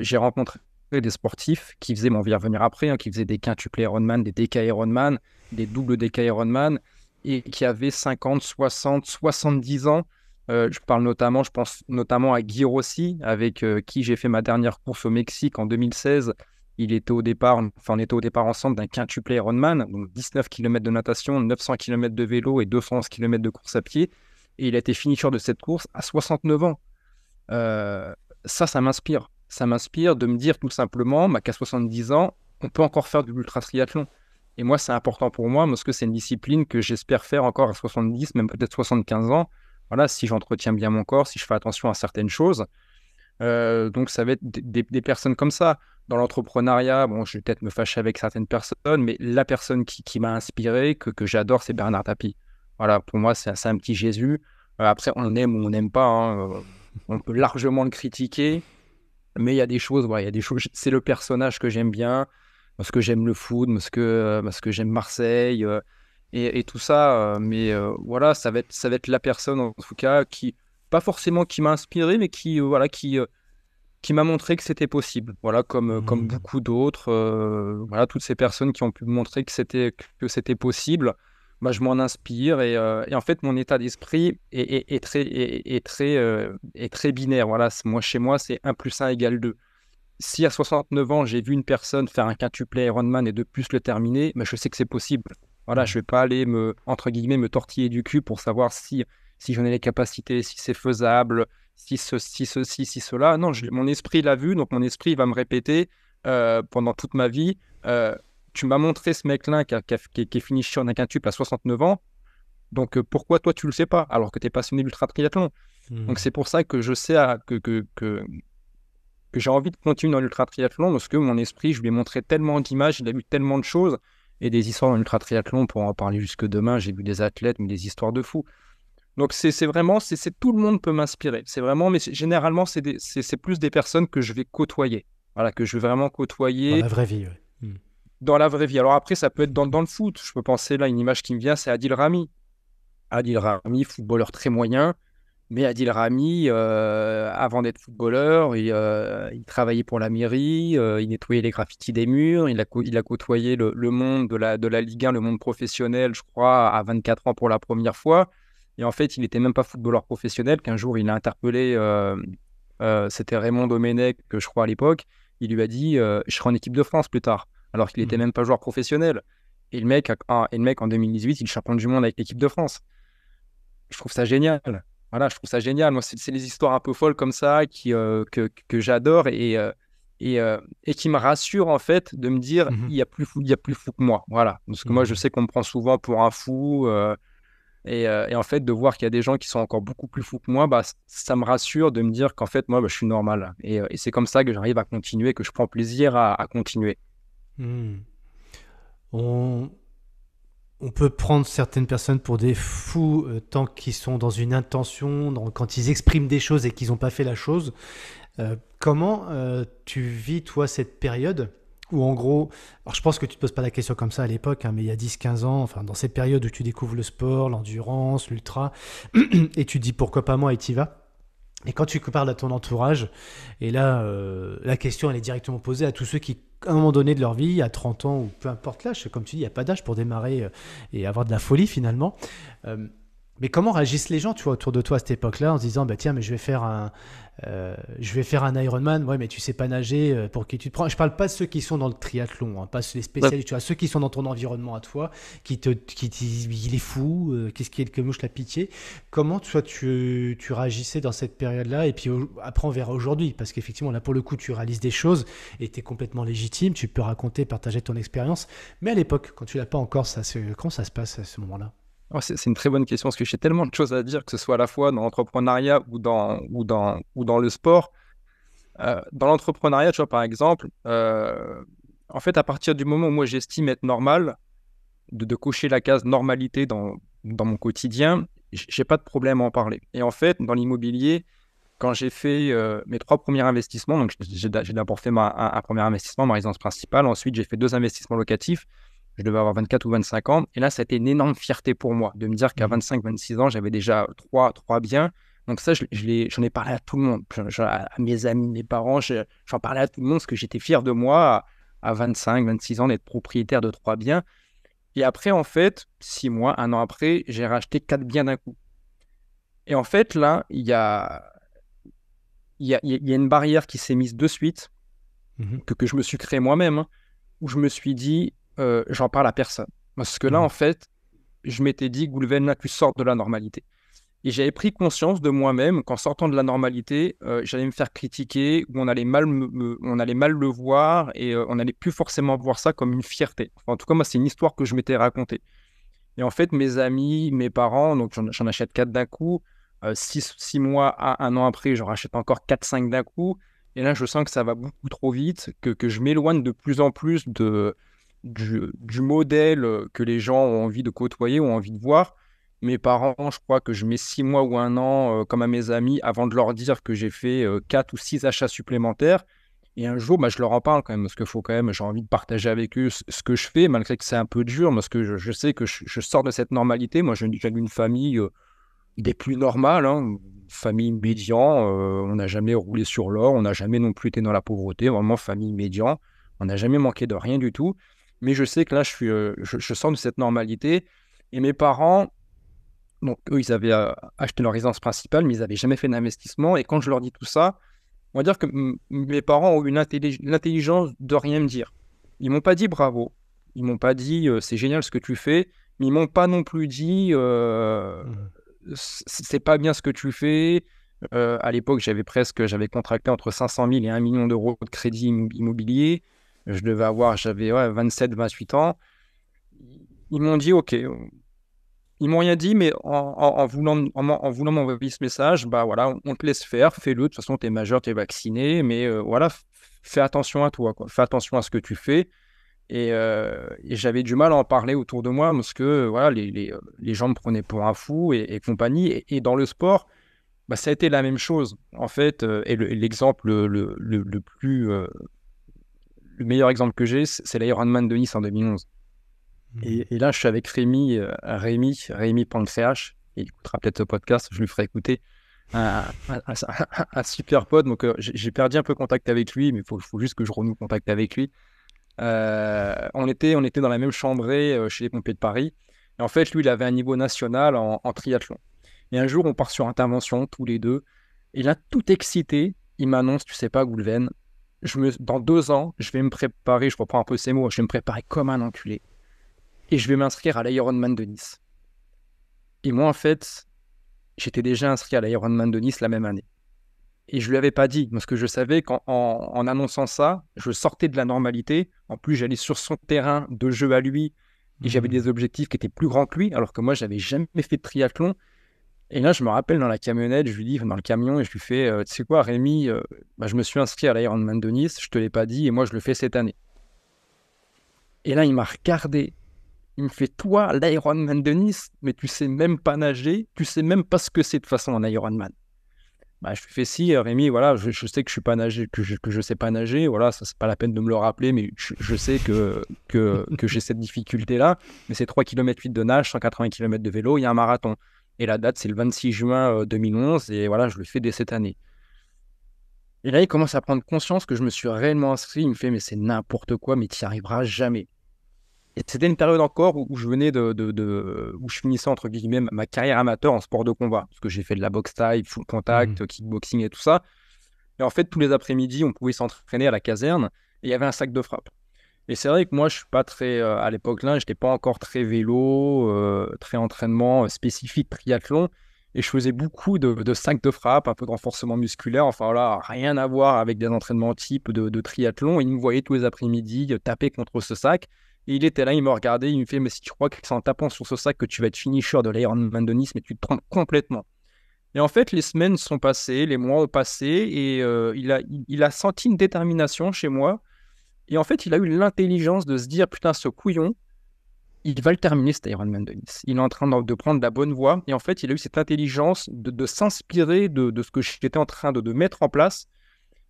j'ai rencontré des sportifs qui faisaient, mais on va y revenir après, hein, qui faisaient des quintuplés Ironman, des DK Ironman, des doubles DK Ironman, et qui avaient 50, 60, 70 ans. Je pense notamment à Guy Rossi, avec qui j'ai fait ma dernière course au Mexique en 2016. On était au départ ensemble d'un quintuplé Ironman, donc 19 km de natation, 900 km de vélo et 211 km de course à pied. Et il a été finisher de cette course à 69 ans. Euh, Ça m'inspire. Ça m'inspire de me dire tout simplement qu'à 70 ans, on peut encore faire de l'ultra triathlon. Et moi, c'est important pour moi parce que c'est une discipline que j'espère faire encore à 70, même peut-être 75 ans. Voilà, si j'entretiens bien mon corps, si je fais attention à certaines choses. Donc, ça va être des personnes comme ça. Dans l'entrepreneuriat, bon, je vais peut-être me fâcher avec certaines personnes, mais la personne qui m'a inspiré, que j'adore, c'est Bernard Tapie. Voilà, pour moi, c'est un petit Jésus. Après, on aime ou on n'aime pas, hein. On peut largement le critiquer, mais il y a des choses, ouais, il y a des choses. C'est le personnage que j'aime bien, parce que j'aime le foot, parce que j'aime Marseille, et tout ça. Mais voilà, ça va être la personne, en tout cas, pas forcément qui m'a inspiré, mais qui m'a montré que c'était possible. Voilà, comme Mhm. beaucoup d'autres. Voilà, toutes ces personnes qui ont pu me montrer que c'était possible. Bah, je m'en inspire et en fait mon état d'esprit est très binaire. Voilà, moi chez moi c'est 1 + 1 = 2. Si à 69 ans j'ai vu une personne faire un quintuplé Ironman et de plus le terminer, bah, je sais que c'est possible. Voilà, je Mhm. vais pas aller entre guillemets me tortiller du cul pour savoir si j'en ai les capacités, si c'est faisable, si ceci, si cela. Non, mon esprit l'a vu, donc mon esprit va me répéter pendant toute ma vie. Tu m'as montré ce mec-là qui est fini sur un quintuple à 69 ans. Donc pourquoi toi tu le sais pas alors que tu es passionné d'ultra triathlon? Donc Mhm. c'est pour ça que je sais que j'ai envie de continuer dans l'ultra triathlon parce que mon esprit, je lui ai montré tellement d'images, il a vu tellement de choses et des histoires dans l'ultra triathlon pour en parler jusque demain. J'ai vu des athlètes, mais des histoires de fous. Donc c'est vraiment, tout le monde peut m'inspirer. C'est vraiment, mais généralement, c'est plus des personnes que je vais côtoyer. Voilà, que je vais vraiment Dans côtoyer la vraie vie, ouais. Mhm. dans la vraie vie. Alors après, ça peut être dans le foot. Je peux penser là, une image qui me vient, c'est Adil Rami. Adil Rami, footballeur très moyen. Mais Adil Rami, avant d'être footballeur, il travaillait pour la mairie, il nettoyait les graffitis des murs, il a côtoyé le monde de la Ligue 1, le monde professionnel, je crois, à 24 ans pour la première fois. Et en fait, il n'était même pas footballeur professionnel, qu'un jour, il a interpellé, c'était Raymond Domenech, que je crois à l'époque, il lui a dit je serai en équipe de France plus tard, alors qu'il n'était Mhm. même pas joueur professionnel. Et le mec, en 2018, il est champion du monde avec l'équipe de France. Je trouve ça génial. Voilà, je trouve ça génial. Moi, c'est les histoires un peu folles comme ça que j'adore et qui me rassurent en fait de me dire Mhm. il y a plus fou que moi. Voilà. Parce que moi, je Mhm. sais qu'on me prend souvent pour un fou et en fait, de voir qu'il y a des gens qui sont encore beaucoup plus fous que moi, bah, ça me rassure de me dire qu'en fait, moi, bah, je suis normal. Et c'est comme ça que j'arrive à continuer, que je prends plaisir à continuer. Mhm. On, on peut prendre certaines personnes pour des fous tant qu'ils sont dans une intention, quand ils expriment des choses et qu'ils n'ont pas fait la chose. Comment tu vis, toi, cette période où, en gros, alors je pense que tu ne te poses pas la question comme ça à l'époque, hein, mais il y a 10, 15 ans, enfin, dans cette période où tu découvres le sport, l'endurance, l'ultra, et tu te dis pourquoi pas moi et tu y vas. Et quand tu parles à ton entourage, et là, la question, elle est directement posée à tous ceux qui, à un moment donné de leur vie, à 30 ans ou peu importe l'âge, comme tu dis, il n'y a pas d'âge pour démarrer et avoir de la folie finalement. Euh, mais comment réagissent les gens, tu vois, autour de toi à cette époque-là, en se disant, bah tiens, mais je vais faire un Ironman, ouais, mais tu sais pas nager, pour qui tu te prends. Je parle pas de ceux qui sont dans le triathlon, hein, pas les Ouais. spécialistes, tu vois, ceux qui sont dans ton environnement à toi, qui te disent, il est fou, qu'est-ce qui est que mouche la pitié. Comment toi tu réagissais dans cette période-là, et puis après on verra aujourd'hui, parce qu'effectivement là pour le coup tu réalises des choses et tu es complètement légitime, tu peux raconter, partager ton expérience, mais à l'époque, quand tu l'as pas encore, comment ça se passe à ce moment-là? Ouais, c'est une très bonne question parce que j'ai tellement de choses à dire, que ce soit à la fois dans l'entrepreneuriat ou dans le sport. Dans l'entrepreneuriat, tu vois, par exemple, en fait, à partir du moment où moi j'estime être normal, de cocher la case normalité dans mon quotidien, j'ai pas de problème à en parler. Et en fait, dans l'immobilier, quand j'ai fait mes 3 premiers investissements, donc j'ai d'abord fait un premier investissement, ma résidence principale. Ensuite, j'ai fait 2 investissements locatifs. Je devais avoir 24 ou 25 ans. Et là, ça a été une énorme fierté pour moi de me dire qu'à Mhm. 25, 26 ans, j'avais déjà trois biens. Donc ça, j'en ai parlé à tout le monde, à mes amis, mes parents. J'en parlais à tout le monde parce que j'étais fier de moi à 25, 26 ans d'être propriétaire de 3 biens. Et après, en fait, 6 mois, un an après, j'ai racheté 4 biens d'un coup. Et en fait, là, il y a une barrière qui s'est mise de suite, Mhm. que je me suis créé moi-même, hein, où je me suis dit, j'en parle à personne. Parce que là, Mhm. en fait, je m'étais dit, Goulven, là, tu sors de la normalité. Et j'avais pris conscience de moi-même qu'en sortant de la normalité, j'allais me faire critiquer, ou on allait mal le voir, et on n'allait plus forcément voir ça comme une fierté. Enfin, en tout cas, moi, c'est une histoire que je m'étais racontée. Et en fait, mes amis, mes parents, donc j'en achète 4 d'un coup. 6 mois à un an après, j'en rachète encore 4, 5 d'un coup. Et là, je sens que ça va beaucoup trop vite, que je m'éloigne de plus en plus du modèle que les gens ont envie de côtoyer, ont envie de voir. Mes parents, je crois que je mets 6 mois ou un an, comme à mes amis, avant de leur dire que j'ai fait 4 ou 6 achats supplémentaires. Et un jour, bah, je leur en parle quand même, parce que faut quand même, j'ai envie de partager avec eux ce que je fais, malgré que c'est un peu dur, parce que je sais que je sors de cette normalité. Moi, je viens d'une famille des plus normales, hein, une famille médian. On n'a jamais roulé sur l'or, on n'a jamais non plus été dans la pauvreté, vraiment famille médian. On n'a jamais manqué de rien du tout. Mais je sais que là, je sors de cette normalité. Et mes parents, donc eux, ils avaient acheté leur résidence principale, mais ils n'avaient jamais fait d'investissement. Et quand je leur dis tout ça, on va dire que mes parents ont eu l'intelligence de rien me dire. Ils m'ont pas dit bravo. Ils m'ont pas dit c'est génial ce que tu fais. Mais ils m'ont pas non plus dit Mhm. c'est pas bien ce que tu fais. À l'époque, j'avais contracté entre 500 000 et 1 million d'euros de crédit immobilier. J'avais 27, 28 ans. Ils m'ont dit OK. Ils m'ont rien dit, mais en voulant m'envoyer ce message, bah voilà, on te laisse faire, fais-le. De toute façon, tu es majeur, tu es vacciné, mais voilà, fais attention à toi, quoi. Fais attention à ce que tu fais. Et j'avais du mal à en parler autour de moi parce que voilà, les gens me prenaient pour un fou et compagnie. Et dans le sport, bah, ça a été la même chose, en fait. Et l'exemple le meilleur exemple que j'ai, c'est l'Ironman de Nice en 2011. Mhm. Et là, je suis avec Rémi Pancréache. Il écoutera peut-être ce podcast, je lui ferai écouter. Un super pote. Donc, j'ai perdu un peu contact avec lui, mais il faut juste que je renoue contact avec lui. On était dans la même chambrée chez les pompiers de Paris. Et en fait, lui, il avait un niveau national en triathlon. Et un jour, on part sur intervention, tous les deux. Et là, tout excité, il m'annonce, tu sais pas, Goulven, dans 2 ans, je vais me préparer, je reprends un peu ces mots, je vais me préparer comme un enculé et je vais m'inscrire à l'Ironman de Nice. Et moi, en fait, j'étais déjà inscrit à l'Ironman de Nice la même année. Et je lui avais pas dit, parce que je savais qu'en annonçant ça, je sortais de la normalité. En plus, j'allais sur son terrain de jeu à lui et j'avais Mhm. des objectifs qui étaient plus grands que lui, alors que moi, j'avais jamais fait de triathlon. Et là, je me rappelle dans la camionnette, je lui dis, dans le camion, et je lui fais, tu sais quoi, Rémi, bah, je me suis inscrit à l'Ironman de Nice, je te l'ai pas dit, et moi, je le fais cette année. Et là, il m'a regardé. Il me fait, toi, l'Ironman de Nice, mais tu sais même pas nager, tu sais même pas ce que c'est de toute façon un Ironman. Bah, je lui fais, si, Rémi, voilà, je sais que je suis pas nager, que je sais pas nager, voilà, ça c'est pas la peine de me le rappeler, mais je sais que j'ai cette difficulté-là, mais c'est 3 km 8 de nage, 180 km de vélo, il y a un marathon. Et la date, c'est le 26 juin 2011, et voilà, je le fais dès cette année. Et là, il commence à prendre conscience que je me suis réellement inscrit, il me fait, mais c'est n'importe quoi, mais tu n'y arriveras jamais. Et c'était une période encore où je venais où je finissais entre guillemets ma carrière amateur en sport de combat. Parce que j'ai fait de la boxe thaï, full Mhm. contact, kickboxing et tout ça. Et en fait, tous les après-midi, on pouvait s'entraîner à la caserne et il y avait un sac de frappe. Et c'est vrai que moi, je suis pas très, à l'époque là, j'étais pas encore très vélo, très entraînement spécifique triathlon. Et je faisais beaucoup de sacs de frappe, un peu de renforcement musculaire. Enfin voilà, rien à voir avec des entraînements type de triathlon. Il me voyait tous les après-midi taper contre ce sac. Et il était là, il me regardait, il me fait, mais si tu crois que c'est en tapant sur ce sac que tu vas être finisher de l'Ironman de Nice, mais tu te trompes complètement. Et en fait, les semaines sont passées, les mois ont passé, et il a senti une détermination chez moi. Et en fait, il a eu l'intelligence de se dire, putain, ce couillon, il va le terminer, cet Ironman de Nice. Il est en train de prendre la bonne voie. Et en fait, il a eu cette intelligence de s'inspirer de ce que j'étais en train de mettre en place.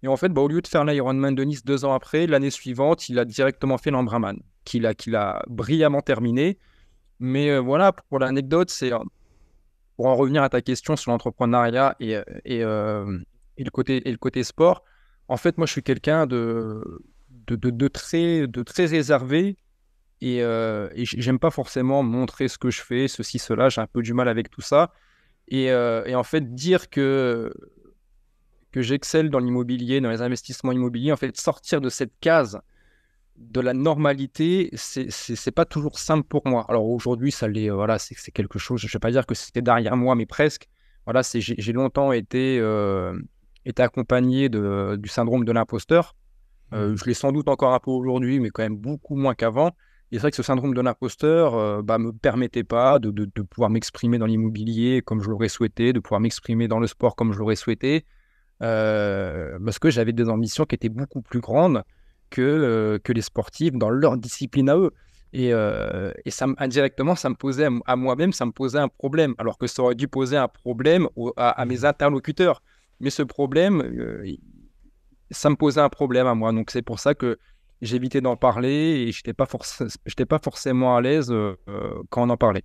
Et en fait, au lieu de faire l'Ironman de Nice 2 ans après, l'année suivante, il a directement fait l'Embrunman, qu'il a brillamment terminé. Mais voilà, pour l'anecdote, pour en revenir à ta question sur l'entrepreneuriat et le côté sport. En fait, moi, je suis quelqu'un de très réservé et j'aime pas forcément montrer ce que je fais, ceci, cela. J'ai un peu du mal avec tout ça. Et en fait, dire que j'excelle dans l'immobilier, dans les investissements immobiliers, en fait, sortir de cette case de la normalité, c'est pas toujours simple pour moi. Alors aujourd'hui, ça l'est, voilà, c'est quelque chose, je vais pas dire que c'était derrière moi, mais presque. Voilà, j'ai longtemps été accompagné du syndrome de l'imposteur. Je l'ai sans doute encore un peu aujourd'hui, mais quand même beaucoup moins qu'avant. Et c'est vrai que ce syndrome de l'imposteur me permettait pas de pouvoir m'exprimer dans l'immobilier comme je l'aurais souhaité, de pouvoir m'exprimer dans le sport comme je l'aurais souhaité, parce que j'avais des ambitions qui étaient beaucoup plus grandes que les sportifs dans leur discipline à eux. Et ça, indirectement, ça me posait à moi-même, ça me posait un problème, alors que ça aurait dû poser un problème à mes interlocuteurs. Mais ce problème, ça me posait un problème à moi. Donc c'est pour ça que j'évitais d'en parler et j'étais pas forcément à l'aise quand on en parlait.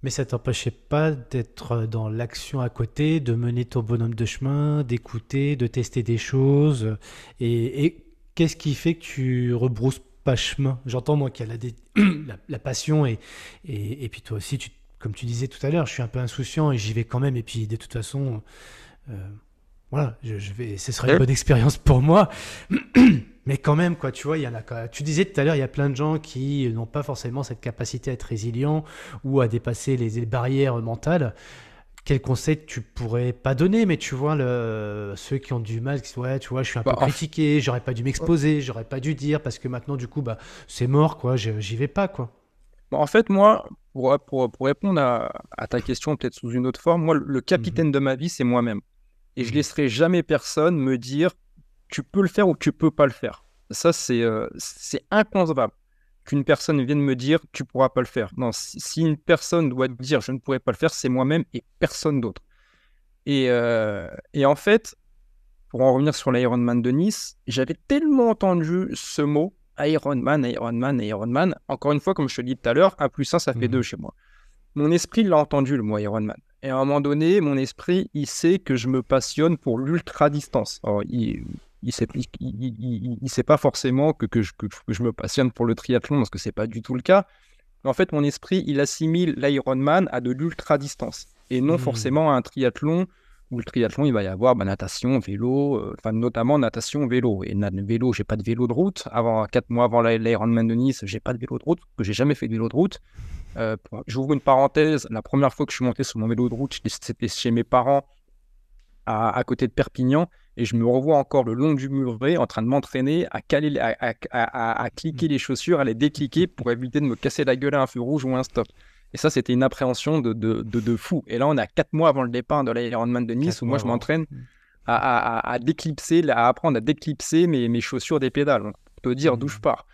Mais ça t'empêchait pas d'être dans l'action à côté, de mener ton bonhomme de chemin, d'écouter, de tester des choses. Et qu'est-ce qui fait que tu rebrousses pas chemin? J'entends moi qu'il y a la passion et puis toi aussi, comme tu disais tout à l'heure, je suis un peu insouciant et j'y vais quand même. Et puis de toute façon, euh, voilà, ce sera une bonne expérience pour moi. Mais quand même, quoi, tu vois, il y en a tu disais tout à l'heure, il y a plein de gens qui n'ont pas forcément cette capacité à être résilients ou à dépasser les barrières mentales. Quel conseil tu pourrais pas donner, mais tu vois, ceux qui ont du mal, qui disent, ouais, tu vois, je suis un Bah, peu critiqué, j'aurais pas dû m'exposer, j'aurais pas dû dire, parce que maintenant, du coup, bah, c'est mort, quoi, j'y vais pas, quoi. en fait, moi, pour répondre à ta question peut-être sous une autre forme, moi, le Mhm, capitaine de ma vie, c'est moi-même. Et je mhm, laisserai jamais personne me dire tu peux le faire ou tu peux pas le faire. Ça, c'est inconcevable qu'une personne vienne me dire tu pourras pas le faire. Non, si une personne doit dire je ne pourrais pas le faire, c'est moi-même et personne d'autre. Et en fait, pour en revenir sur l'Ironman de Nice, j'avais tellement entendu ce mot Ironman, Ironman, Ironman. Encore une fois, comme je te dis tout à l'heure, 1 plus 1, ça fait 2 mhm, chez moi. Mon esprit l'a entendu, le mot Ironman. Et à un moment donné, mon esprit, il sait que je me passionne pour l'ultra-distance. Alors, il sait pas forcément que je me passionne pour le triathlon, parce que c'est pas du tout le cas. Mais en fait, mon esprit, il assimile l'Ironman à de l'ultra-distance. Et non mhm. forcément à un triathlon, où le triathlon, il va y avoir natation, vélo, enfin notamment natation, vélo. Et vélo, j'ai pas de vélo de route. 4 mois avant l'Ironman de Nice, j'ai pas de vélo de route, que j'ai jamais fait de vélo de route. J'ouvre une parenthèse, la première fois que je suis monté sur mon vélo de route, c'était chez mes parents à côté de Perpignan, et je me revois encore le long du muret en train de m'entraîner à, caler, à cliquer les chaussures, à les décliquer pour éviter de me casser la gueule à un feu rouge ou un stop. Et ça, c'était une appréhension de fou. Et là, on a 4 mois avant le départ de l'Ironman de Nice, Quatre où mois moi, je avant. m'entraîne à déclipser, à apprendre à déclipser mes chaussures des pédales. Donc, pour te dire d'où je Mhm. pars.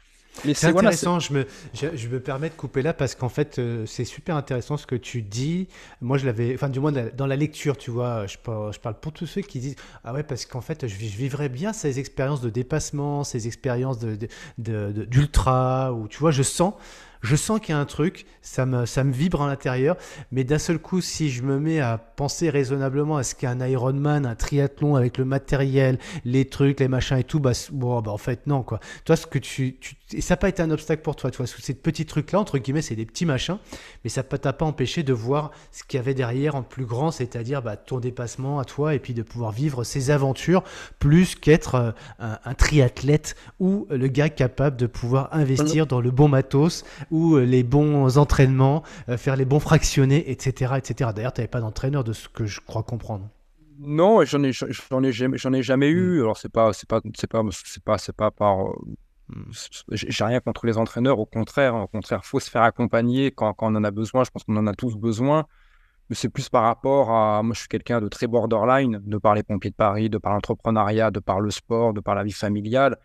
Mais C'est c'est voilà, c'est... intéressant, je me permets de couper là parce qu'en fait, c'est super intéressant ce que tu dis. Moi, je l'avais, enfin, du moins dans la lecture, tu vois, je parle pour tous ceux qui disent, ah ouais, parce qu'en fait, je vivrais bien ces expériences de dépassement, ces expériences d'ultra, où tu vois, je sens qu'il y a un truc, ça me vibre à l'intérieur, mais d'un seul coup, si je me mets à penser raisonnablement à ce qu'est un Ironman, un triathlon avec le matériel, les trucs, les machins et tout, bah, bon, bah en fait, non, quoi. Toi, ce que et ça n'a pas été un obstacle pour toi, tu vois, ces petits trucs-là, entre guillemets, c'est des petits machins, mais ça ne t'a pas empêché de voir ce qu'il y avait derrière en plus grand, c'est-à-dire bah, ton dépassement à toi, et puis de pouvoir vivre ces aventures, plus qu'être un triathlète ou le gars capable de pouvoir investir dans le bon matos, ou les bons entraînements, faire les bons fractionnés, etc. etc. D'ailleurs, tu n'avais pas d'entraîneur de ce que je crois comprendre. Non, j'en ai jamais Hmm. eu. Alors, c'est pas par... Hmm. J'ai rien contre les entraîneurs, au contraire, faut se faire accompagner quand on en a besoin. Je pense qu'on en a tous besoin, mais c'est plus par rapport à moi. Je suis quelqu'un de très borderline, de par les pompiers de Paris, de par l'entrepreneuriat, de par le sport, de par la vie familiale,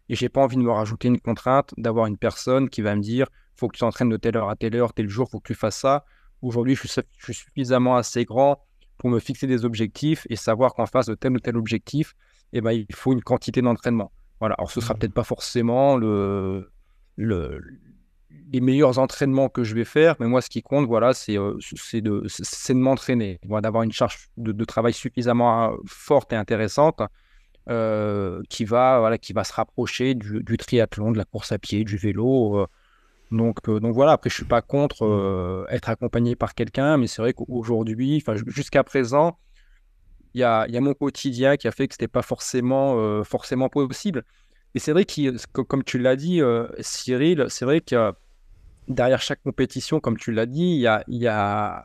et j'ai pas envie de me rajouter une contrainte d'avoir une personne qui va me dire faut que tu t'entraînes de telle heure à telle heure, tel jour, faut que tu fasses ça. Aujourd'hui, je suis suffisamment assez grand pour me fixer des objectifs et savoir qu'en face de tel ou tel objectif, eh ben, il faut une quantité d'entraînement. Voilà. Alors, ce sera peut-être pas forcément le, les meilleurs entraînements que je vais faire, mais moi, ce qui compte, voilà, c'est de m'entraîner, voilà, d'avoir une charge de travail suffisamment forte et intéressante voilà, qui va se rapprocher du triathlon, de la course à pied, du vélo. Donc voilà, après, je suis pas contre être accompagné par quelqu'un, mais c'est vrai qu'aujourd'hui, jusqu'à présent, il y a mon quotidien qui a fait que c'était pas forcément possible. Et c'est vrai comme tu l'as dit, Cyril, c'est vrai que derrière chaque compétition, comme tu l'as dit, il y a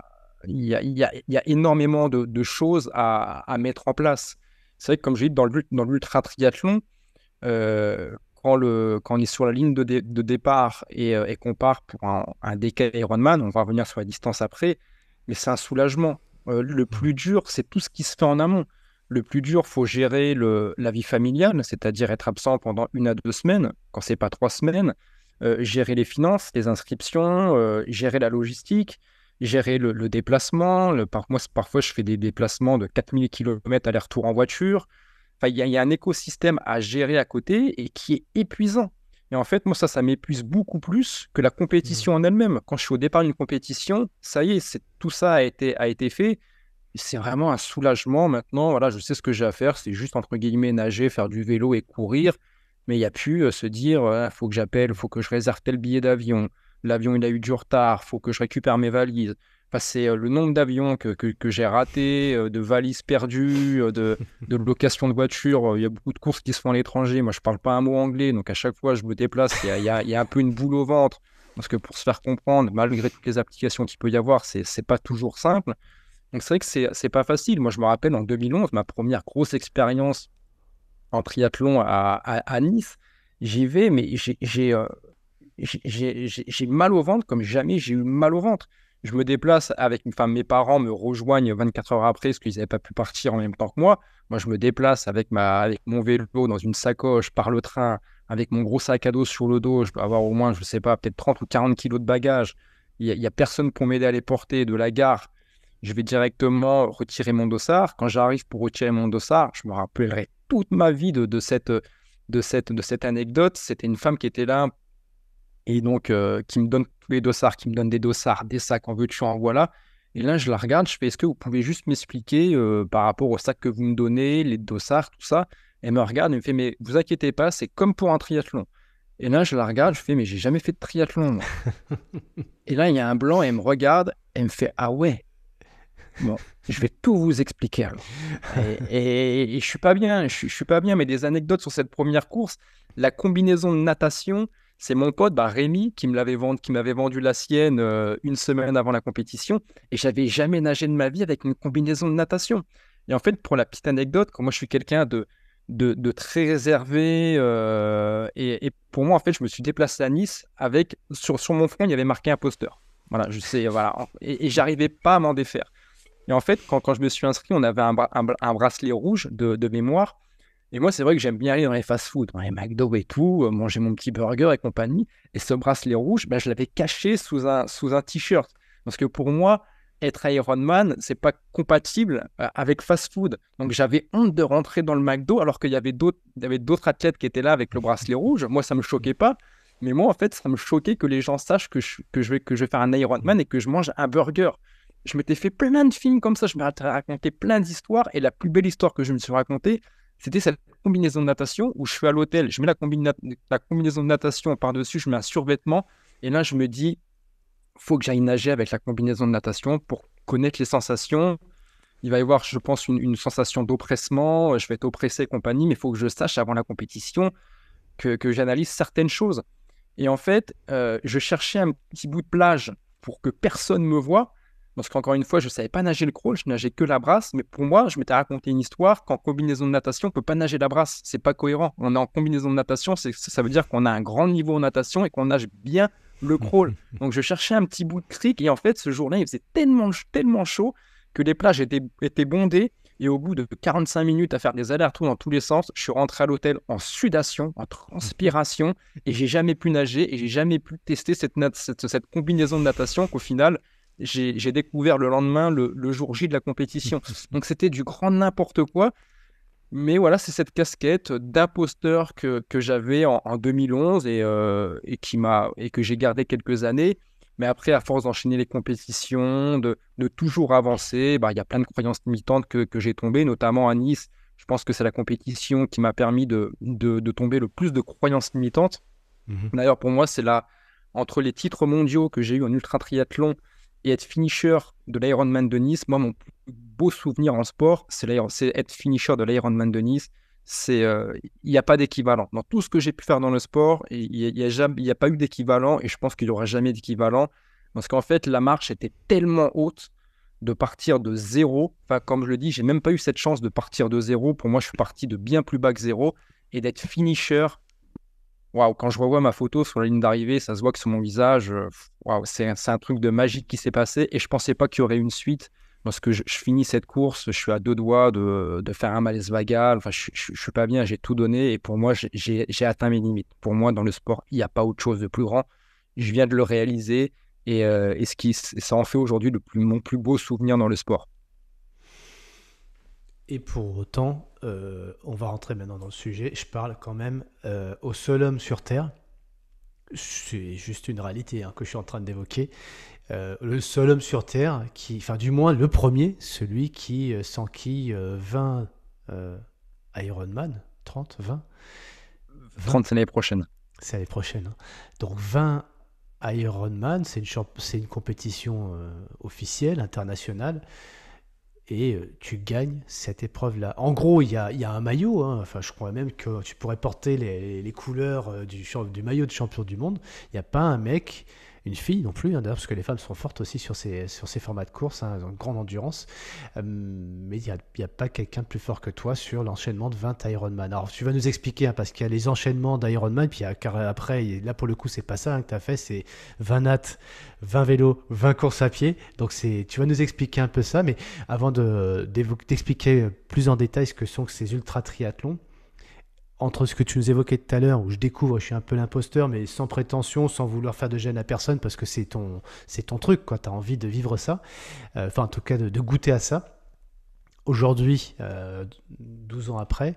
énormément de choses à mettre en place. C'est vrai que, comme je dis, dans l'ultra-triathlon, quand on est sur la ligne de départ et qu'on part pour un DK Ironman, on va revenir sur la distance après, mais c'est un soulagement. Le plus dur, c'est tout ce qui se fait en amont. Le plus dur, il faut gérer la vie familiale, c'est-à-dire être absent pendant 1 à 2 semaines, quand c'est pas 3 semaines, gérer les finances, les inscriptions, gérer la logistique, gérer le déplacement. Parfois, je fais des déplacements de 4000 km aller-retour en voiture. Enfin, il y a un écosystème à gérer à côté et qui est épuisant. Et en fait, moi, ça m'épuise beaucoup plus que la compétition en elle-même. Quand je suis au départ d'une compétition, ça y est, tout ça a été fait. C'est vraiment un soulagement maintenant. Voilà, je sais ce que j'ai à faire. C'est juste, entre guillemets, nager, faire du vélo et courir. Mais il n'y a plus se dire, il faut que j'appelle, il faut que je réserve tel billet d'avion. L'avion, il a eu du retard, il faut que je récupère mes valises. Enfin, c'est le nombre d'avions que j'ai ratés, de valises perdues, de location de voiture. Il y a beaucoup de courses qui se font à l'étranger. Moi, je ne parle pas un mot anglais. Donc, à chaque fois, je me déplace. Il y a un peu une boule au ventre. Parce que pour se faire comprendre, malgré toutes les applications qu'il peut y avoir, c'est pas toujours simple. Donc, c'est vrai que c'est pas facile. Moi, je me rappelle en 2011, ma première grosse expérience en triathlon à Nice. J'y vais, mais j'ai mal au ventre comme jamais j'ai eu mal au ventre. Je me déplace mes parents me rejoignent 24 heures après parce qu'ils n'avaient pas pu partir en même temps que moi. Moi, je me déplace avec mon vélo dans une sacoche par le train, avec mon gros sac à dos sur le dos. Je dois avoir au moins, je ne sais pas, peut-être 30 ou 40 kilos de bagages. Il y a personne pour m'aider à les porter de la gare. Je vais directement retirer mon dossard. Quand j'arrive pour retirer mon dossard, je me rappellerai toute ma vie de cette anecdote. C'était une femme qui était là et donc qui me donne tous les dossards, qui me donne des dossards, des sacs, en veux-tu, en voilà. Et là, je la regarde, je fais, est-ce que vous pouvez juste m'expliquer par rapport aux sacs que vous me donnez, les dossards, tout ça? Elle me regarde et me fait, mais vous inquiétez pas, c'est comme pour un triathlon. Et là, je la regarde, je fais, mais j'ai jamais fait de triathlon, moi. Et là, il y a un blanc, et elle me regarde, elle me fait, ah ouais. Bon, je vais tout vous expliquer alors. Et je suis pas bien, je suis pas bien, mais des anecdotes sur cette première course, la combinaison de natation, c'est mon pote Rémi qui m'avait vendu la sienne 1 semaine avant la compétition, et j'avais jamais nagé de ma vie avec une combinaison de natation. Et en fait, pour la petite anecdote, quand moi je suis quelqu'un de très réservé, et pour moi, en fait, je me suis déplacé à Nice avec, sur mon front, il y avait marqué imposteur. Voilà, je sais, voilà, et j'arrivais pas à m'en défaire. Et en fait, quand je me suis inscrit, on avait un bracelet rouge de mémoire. Et moi, c'est vrai que j'aime bien aller dans les fast-food, dans les McDo et tout, manger mon petit burger et compagnie. Et ce bracelet rouge, je l'avais caché sous un t-shirt. Parce que pour moi, être Ironman, c'est pas compatible avec fast-food. Donc j'avais honte de rentrer dans le McDo alors qu'il y avait d'autres athlètes qui étaient là avec le bracelet rouge. Moi, ça me choquait pas. Mais moi, en fait, ça me choquait que les gens sachent que je vais faire un Ironman et que je mange un burger. Je m'étais fait plein de films comme ça, je m'étais raconté plein d'histoires, et la plus belle histoire que je me suis racontée, c'était cette combinaison de natation où je suis à l'hôtel, je mets la combinaison de natation par-dessus, je mets un survêtement, et là je me dis, faut que j'aille nager avec la combinaison de natation pour connaître les sensations. Il va y avoir, je pense, une sensation d'oppressement, je vais être oppressé et compagnie, mais il faut que je sache avant la compétition que j'analyse certaines choses. Et en fait, je cherchais un petit bout de plage pour que personne me voie. Parce qu'encore une fois, je ne savais pas nager le crawl, je nageais que la brasse. Mais pour moi, je m'étais raconté une histoire qu'en combinaison de natation, on ne peut pas nager la brasse. Ce n'est pas cohérent. On est en combinaison de natation, ça veut dire qu'on a un grand niveau en natation et qu'on nage bien le crawl. Donc, je cherchais un petit bout de crique. Et en fait, ce jour-là, il faisait tellement chaud que les plages étaient bondées. Et au bout de 45 minutes à faire des allers-retours dans tous les sens, je suis rentré à l'hôtel en sudation, en transpiration, et j'ai jamais pu nager et j'ai jamais pu tester cette combinaison de natation qu'au final, j'ai découvert le lendemain, le jour J de la compétition. Donc c'était du grand n'importe quoi. Mais voilà, c'est cette casquette d'imposteur que j'avais en 2011 et que j'ai gardé quelques années. Mais après, à force d'enchaîner les compétitions, de toujours avancer, bah, il y a plein de croyances limitantes que j'ai tombées, notamment à Nice. Je pense que c'est la compétition qui m'a permis de tomber le plus de croyances limitantes. Mhm. D'ailleurs, pour moi, entre les titres mondiaux que j'ai eu en ultra triathlon et être finisher de l'Ironman de Nice. Moi, mon plus beau souvenir en sport, c'est être finisher de l'Ironman de Nice. Il n'y a pas d'équivalent. Dans tout ce que j'ai pu faire dans le sport, il y a pas eu d'équivalent et je pense qu'il n'y aura jamais d'équivalent parce qu'en fait, la marche était tellement haute de partir de zéro. Enfin, comme je le dis, j'ai même pas eu cette chance de partir de zéro. Pour moi, je suis parti de bien plus bas que zéro et d'être finisher. Waouh, quand je revois ma photo sur la ligne d'arrivée, ça se voit que sur mon visage, waouh, c'est un truc de magique qui s'est passé et je pensais pas qu'il y aurait une suite. Lorsque je finis cette course, je suis à deux doigts de faire un malaise vagal. Enfin, je suis pas bien, j'ai tout donné et pour moi, j'ai atteint mes limites. Pour moi, dans le sport, il n'y a pas autre chose de plus grand. Je viens de le réaliser et ça en fait aujourd'hui mon plus beau souvenir dans le sport. Et pour autant, on va rentrer maintenant dans le sujet. Je parle quand même au seul homme sur Terre. C'est juste une réalité hein, que je suis en train d'évoquer. Le seul homme sur Terre qui, enfin du moins le premier, celui qui s'enquille 20 Ironman, 30, 20, 20, 30 l'année prochaine. c'est l'année prochaine. Hein. Donc 20 Ironman, c'est une compétition officielle, internationale. Et tu gagnes cette épreuve-là. En gros, il y a un maillot. Hein. Enfin, je crois même que tu pourrais porter les couleurs du maillot de champion du monde. Il n'y a pas un mec, une fille non plus, hein, d'ailleurs, parce que les femmes sont fortes aussi sur ces formats de course, hein, elles ont une grande endurance. Mais il y a pas quelqu'un de plus fort que toi sur l'enchaînement de 20 Ironman. Alors, tu vas nous expliquer, hein, parce qu'il y a les enchaînements d'Ironman, puis car après, là pour le coup, c'est pas ça hein, que tu as fait, c'est 20 nattes, 20 vélos, 20 courses à pied. Donc, tu vas nous expliquer un peu ça, mais avant d'expliquer plus en détail ce que sont ces ultra triathlons, entre ce que tu nous évoquais tout à l'heure, où je découvre, je suis un peu l'imposteur, mais sans prétention, sans vouloir faire de gêne à personne, parce que c'est ton truc, quoi. Tu as envie de vivre ça, enfin en tout cas de goûter à ça. Aujourd'hui, 12 ans après,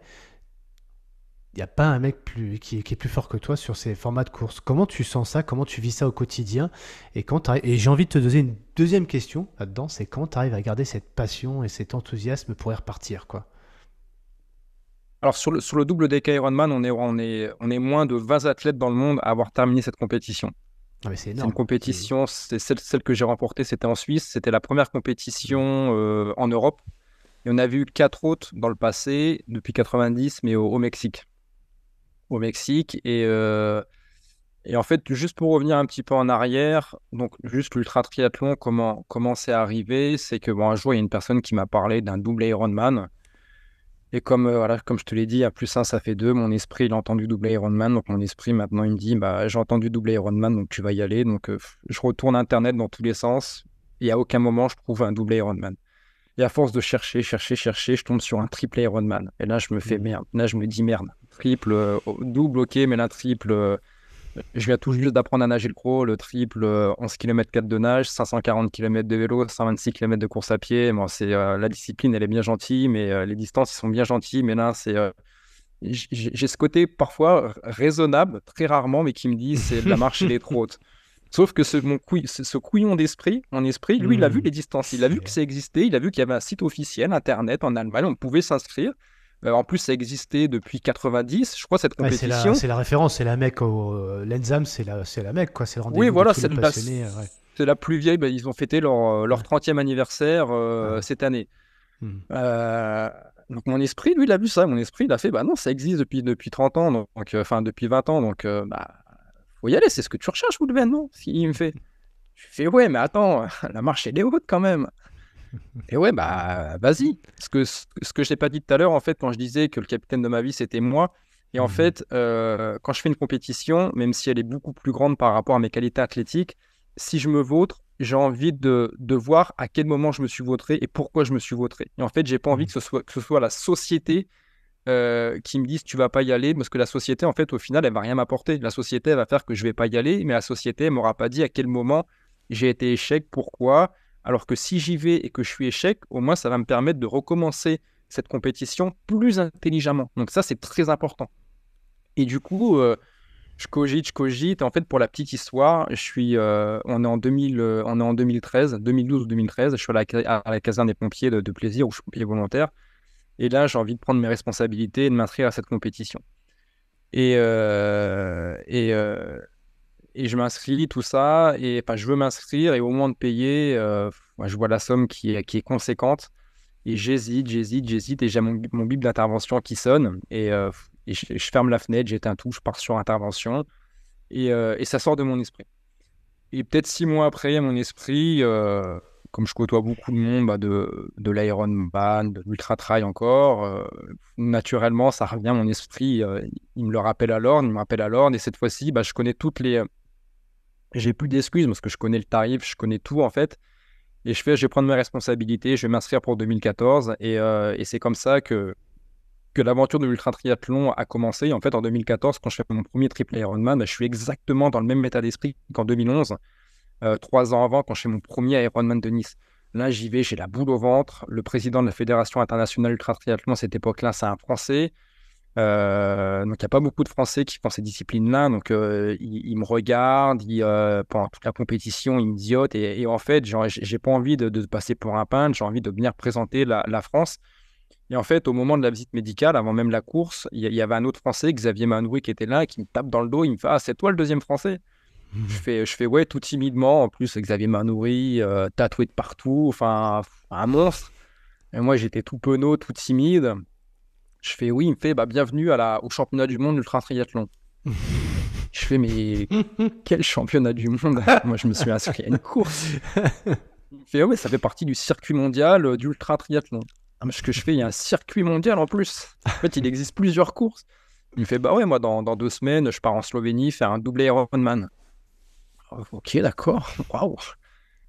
il n'y a pas un mec qui est plus fort que toi sur ces formats de course. Comment tu sens ça? Comment tu vis ça au quotidien? Et j'ai envie de te poser une deuxième question là-dedans, c'est quand tu arrives à garder cette passion et cet enthousiasme pour y repartir, quoi. Alors, sur le double deck Ironman, on est moins de 20 athlètes dans le monde à avoir terminé cette compétition. Ah mais c'est C'est une énorme. compétition, c'est celle que j'ai remportée, c'était en Suisse. C'était la première compétition en Europe. Et on avait eu 4 autres dans le passé, depuis 90, mais au Mexique. Au Mexique. Et en fait, juste pour revenir un petit peu en arrière, donc juste l'ultra triathlon, comment c'est arrivé, c'est que bon, un jour, il y a une personne qui m'a parlé d'un double Ironman. Et voilà, comme je te l'ai dit, à plus 1, ça fait 2. Mon esprit, il a entendu double Ironman. Donc, mon esprit, maintenant, il me dit, bah, j'ai entendu double Ironman, donc tu vas y aller. Donc, je retourne Internet dans tous les sens. Et à aucun moment, je trouve un double Ironman. Et à force de chercher, je tombe sur un triple Ironman. Et là, je me fais Mhm. merde. Là, je me dis merde. Triple, double, ok, mais là, triple. Je viens tout juste d'apprendre à nager le crawl, le triple, 11 km 4 de nage, 540 km de vélo, 126 km de course à pied. Bon, la discipline, elle est bien gentille, mais les distances, ils sont bien gentils. Mais là, j'ai ce côté parfois raisonnable, très rarement, mais qui me dit c'est la marche, elle est trop haute. Sauf que ce couillon d'esprit, mon esprit, lui, il a vu Mhm. les distances, il a vu que C'est ça existait, il a vu qu'il y avait un site officiel, Internet, en Allemagne, on pouvait s'inscrire. En plus, ça existait depuis 90, je crois, cette ouais, compétition. c'est la référence, c'est la Mecque au l'Enzam, c'est la Mecque quoi, c'est le Oui, rendez-vous de voilà, tous les passionnés. Ouais. c'est la plus vieille. Ils ont fêté leur Ouais. 30e anniversaire Ah ouais. cette année. Mhm. Euh, donc, mon esprit, lui, il a vu ça. Mon esprit, il a fait, bah non, ça existe depuis 30 ans, enfin, depuis 20 ans. Donc, bah, faut y aller. C'est ce que tu recherches, Woodven, non? Il me fait. Je fais, ouais, mais attends, la marche, elle est haute quand même. Et ouais, bah, vas-y. Ce que je t'ai pas dit tout à l'heure, en fait, quand je disais que le capitaine de ma vie, c'était moi. Et en Mhm. fait, quand je fais une compétition, même si elle est beaucoup plus grande par rapport à mes qualités athlétiques, si je me vautre, j'ai envie de voir à quel moment je me suis vautré et pourquoi je me suis vautré. Et en fait, j'ai pas envie Mhm. que ce soit la société qui me dise tu vas pas y aller, parce que la société, en fait, au final, elle va rien m'apporter. La société, elle va faire que je vais pas y aller, mais la société, elle m'aura pas dit à quel moment j'ai été échec, pourquoi. Alors que si j'y vais et que je suis échec, au moins, ça va me permettre de recommencer cette compétition plus intelligemment. Donc ça, c'est très important. Et du coup, je cogite. En fait, pour la petite histoire, on est en 2000, on est en 2013, 2012 ou 2013. Je suis à la caserne des pompiers de plaisir où je suis pompier volontaire. Et là, j'ai envie de prendre mes responsabilités et de m'inscrire à cette compétition. Et, euh, et, euh, et je m'inscris, tout ça. Et enfin, je veux m'inscrire et au moment de payer, moi, je vois la somme qui est conséquente. Et j'hésite. Et j'ai mon bip d'intervention qui sonne. Et je ferme la fenêtre, j'éteins tout, je pars sur intervention. Et ça sort de mon esprit. Et peut-être 6 mois après, mon esprit, comme je côtoie beaucoup de monde, bah, de l'Ironman, de l'Ultra Trail encore, naturellement, ça revient, mon esprit, il me le rappelle à l'ordre, il me rappelle à l'ordre. Et cette fois-ci, bah, je connais j'ai plus d'excuses parce que je connais le tarif, je connais tout en fait. Et je vais prendre mes responsabilités, je vais m'inscrire pour 2014. Et c'est comme ça que l'aventure de l'ultra triathlon a commencé. En fait, en 2014, quand je fais mon premier triple Ironman, bah, je suis exactement dans le même état d'esprit qu'en 2011, 3 ans avant, quand je fais mon premier Ironman de Nice. Là, j'y vais, j'ai la boule au ventre. Le président de la Fédération internationale ultra triathlon à cette époque-là, c'est un Français. Donc, il n'y a pas beaucoup de Français qui font ces disciplines-là. Donc, il me regarde, pendant toute la compétition, il me diote. Et en fait, j'ai pas envie de passer pour un peintre, j'ai envie de venir présenter la France. Et en fait, au moment de la visite médicale, avant même la course, il y avait un autre Français, Xavier Manoury, qui était là, qui me tape dans le dos. Il me fait: «Ah, c'est toi le deuxième Français?» Je fais ouais, tout timidement. En plus, Xavier Manoury, tatoué de partout, enfin, un monstre. Et moi, j'étais tout penaud, tout timide. Je fais oui, il me fait: «Bah, bienvenue au championnat du monde ultra triathlon». Je fais: «Mais quel championnat du monde?» Moi, je me suis inscrit à une course. Il me fait: «Ah ouais, ça fait partie du circuit mondial d'ultra triathlon». Ah, mais ce que je fais, il y a un circuit mondial en plus. En fait, il existe plusieurs courses. Il me fait: «Bah ouais, moi, dans 2 semaines, je pars en Slovénie faire un double Ironman». Ok, d'accord. Waouh.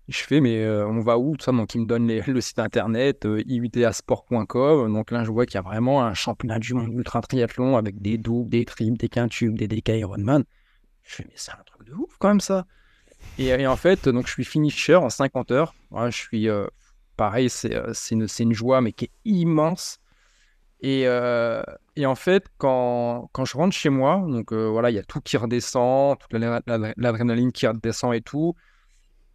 Je fais: «Mais on va où?» Tout ça, donc il me donne le site internet iutasport.com. Donc là, je vois qu'il y a vraiment un championnat du monde ultra triathlon avec des doubles, des triples, des quintuples, des DK Ironman. Je fais: «Mais c'est un truc de ouf quand même ça». Et en fait, donc je suis finisher en 50 heures. Ouais, je suis pareil, c'est une joie, mais qui est immense. Et en fait, quand je rentre chez moi, donc voilà, il y a tout qui redescend, toute l'adrénaline qui redescend et tout.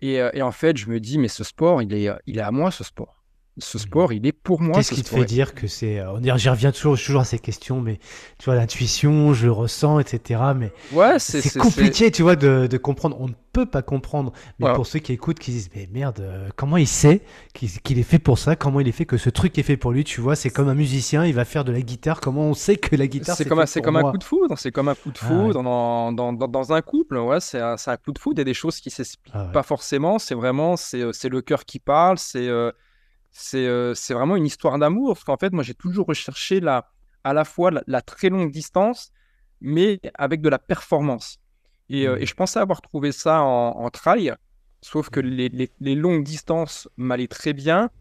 Et en fait, je me dis: «Mais ce sport, il est à moi, ce sport. Ce sport, il est pour moi, Qu'est-ce ce qui te sport». fait dire que c'est. J'y reviens toujours à ces questions, mais tu vois, l'intuition, je le ressens, etc. Mais Ouais, c'est compliqué, tu vois, de comprendre. On ne peut pas comprendre. Mais ouais, pour ceux qui écoutent, qui disent: mais merde, comment il sait qu'il est fait pour ça? Comment il est fait que ce truc est fait pour lui? Tu vois, c'est comme un musicien, il va faire de la guitare. Comment on sait que la guitare, c'est c'est comme, fait c'est pour comme un coup moi? de foudre. C'est comme un coup de Ah ouais. foudre dans un couple. Ouais, c'est un coup de foudre. Il y a des choses qui s'expliquent Ah ouais. pas forcément. C'est vraiment, c'est le cœur qui parle. C'est vraiment une histoire d'amour. Parce qu'en fait, moi, j'ai toujours recherché à la fois la très longue distance, mais avec de la performance. Et Mhm. je pensais avoir trouvé ça en trail, sauf que les longues distances m'allaient très bien,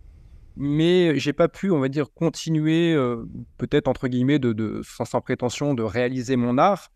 mais j'ai pas pu, on va dire, continuer, peut-être entre guillemets, sans prétention, de réaliser mon art.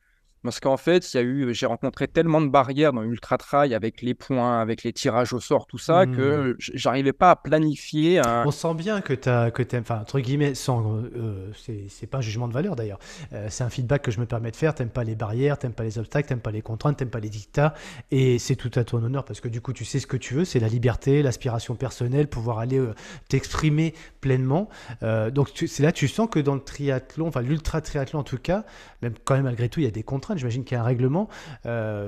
Parce qu'en fait, j'ai rencontré tellement de barrières dans l'ultra trail avec les points, avec les tirages au sort, tout ça, Mhm. que j'arrivais pas à planifier On sent bien que t'aimes, enfin, entre guillemets, c'est pas un jugement de valeur d'ailleurs. C'est un feedback que je me permets de faire. T'aimes pas les barrières, t'aimes pas les obstacles, t'aimes pas les contraintes, t'aimes pas les dictats. Et c'est tout à ton honneur parce que du coup, tu sais ce que tu veux. C'est la liberté, l'aspiration personnelle, pouvoir aller t'exprimer pleinement. Donc, c'est là, tu sens que dans le triathlon, enfin, l'ultra triathlon en tout cas, même quand même malgré tout, il y a des contraintes. J'imagine qu'il y a un règlement.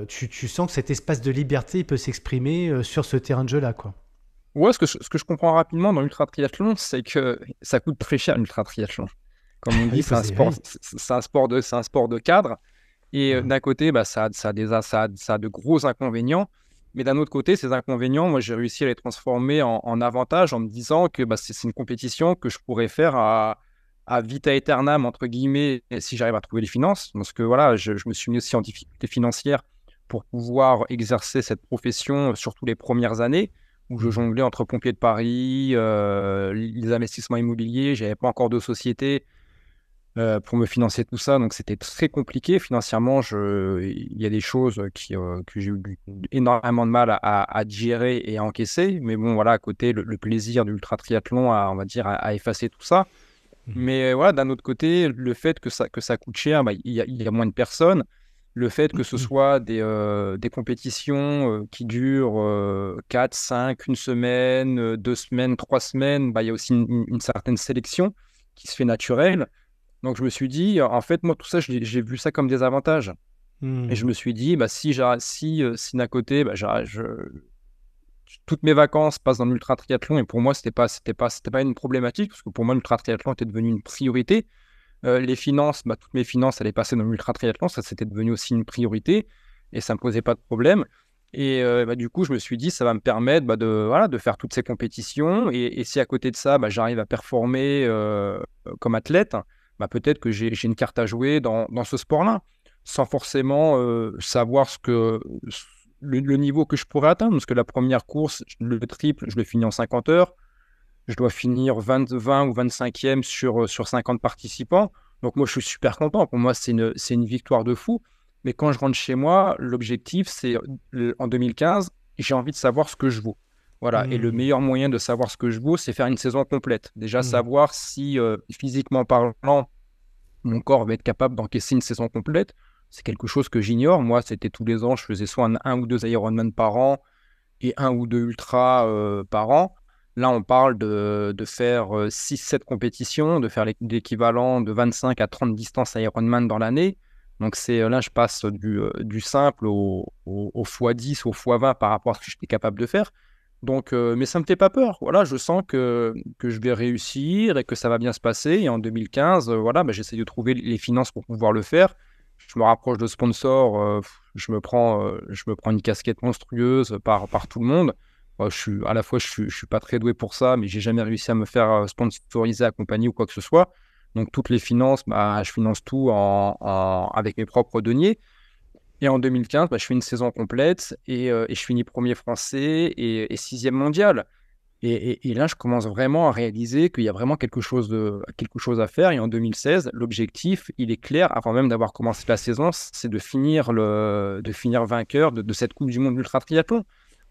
Tu sens que cet espace de liberté, il peut s'exprimer sur ce terrain de jeu-là, quoi. Ouais, ce que je comprends rapidement dans l'ultra triathlon, c'est que ça coûte très cher l'ultra triathlon. Comme on dit, Oui, oui. c'est un sport de cadre. Et Hein. d'un côté, bah, ça a de gros inconvénients. Mais d'un autre côté, ces inconvénients, moi, j'ai réussi à les transformer en avantages en me disant que bah, c'est une compétition que je pourrais faire à vita aeternam, entre guillemets, si j'arrive à trouver les finances. Parce que voilà, je me suis mis aussi en difficulté financière pour pouvoir exercer cette profession, surtout les premières années, où je jonglais entre pompiers de Paris, les investissements immobiliers, j'avais pas encore de société pour me financer tout ça, donc c'était très compliqué financièrement. Il y a des choses que j'ai eu énormément de mal à digérer et à encaisser, mais bon voilà, à côté le plaisir de l'ultra triathlon on va dire à effacer tout ça. Mais voilà, d'un autre côté, le fait que ça coûte cher, bah, il y a moins de personnes. Le fait que ce soit des compétitions qui durent 4, 5, une semaine, 2 semaines, 3 semaines, bah, il y a aussi une certaine sélection qui se fait naturelle. Donc je me suis dit, en fait, moi, tout ça, j'ai vu ça comme des avantages. Et je me suis dit, bah, si d'un côté, bah, toutes mes vacances passent dans l'ultra triathlon, et pour moi, c'était pas une problématique, parce que pour moi, l'ultra triathlon était devenu une priorité. Les finances, bah, toutes mes finances allaient passer dans l'ultra triathlon, ça c'était devenu aussi une priorité, et ça me posait pas de problème. Et bah, du coup, je me suis dit, ça va me permettre bah, voilà, de faire toutes ces compétitions, et si à côté de ça, bah, j'arrive à performer comme athlète, bah, peut-être que j'ai une carte à jouer dans ce sport-là, sans forcément savoir le niveau que je pourrais atteindre, parce que la première course, le triple, je le finis en 50 heures. Je dois finir 20 ou 25e sur 50 participants. Donc moi, je suis super content. Pour moi, c'est une victoire de fou. Mais quand je rentre chez moi, l'objectif, c'est en 2015, j'ai envie de savoir ce que je vaux. Voilà. Et le meilleur moyen de savoir ce que je vaux, c'est faire une saison complète. Déjà, savoir si physiquement parlant, mon corps va être capable d'encaisser une saison complète. C'est quelque chose que j'ignore. Moi, c'était tous les ans, je faisais soit un ou deux Ironman par an et un ou deux ultras par an. Là, on parle de faire 6-7 compétitions, de faire l'équivalent de 25 à 30 distances Ironman dans l'année. Donc là, je passe du simple au x10, au x20 par rapport à ce que j'étais capable de faire. Donc, mais ça ne me fait pas peur. Voilà, je sens que je vais réussir et que ça va bien se passer. Et en 2015, voilà, bah, j'essaie de trouver les finances pour pouvoir le faire. Je me rapproche de sponsors, je me prends une casquette monstrueuse par tout le monde. À la fois, je suis pas très doué pour ça, mais j'ai jamais réussi à me faire sponsoriser, accompagner ou quoi que ce soit. Donc, toutes les finances, bah, je finance tout avec mes propres deniers. Et en 2015, bah, je fais une saison complète et je finis premier français et sixième mondial. Et là, je commence vraiment à réaliser qu'il y a vraiment quelque chose à faire. Et en 2016, l'objectif, il est clair, avant même d'avoir commencé la saison, c'est de finir vainqueur de cette Coupe du Monde d'Ultra Triathlon.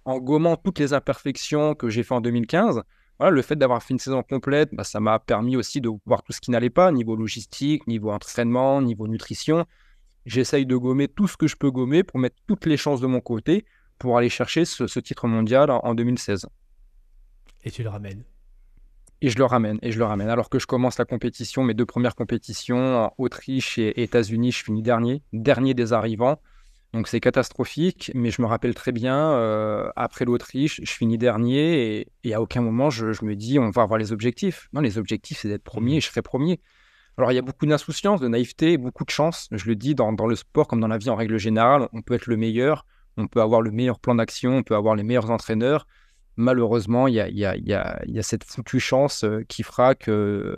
En gommant toutes les imperfections que j'ai fait en 2015, voilà, le fait d'avoir fait une saison complète, bah, ça m'a permis aussi de voir tout ce qui n'allait pas, niveau logistique, niveau entraînement, niveau nutrition. J'essaye de gommer tout ce que je peux gommer pour mettre toutes les chances de mon côté pour aller chercher ce titre mondial en 2016. Et tu le ramènes. Et je le ramène, et je le ramène. Alors que je commence la compétition, mes deux premières compétitions, en Autriche et États-Unis, je finis dernier des arrivants. Donc c'est catastrophique, mais je me rappelle très bien, après l'Autriche, je finis dernier et à aucun moment je me dis on va avoir les objectifs. Non, les objectifs c'est d'être premier et je serai premier. Alors il y a beaucoup d'insouciance, de naïveté, beaucoup de chance. Je le dis dans le sport comme dans la vie en règle générale, on peut être le meilleur, on peut avoir le meilleur plan d'action, on peut avoir les meilleurs entraîneurs. Malheureusement, il y a cette foutue chance qui fera que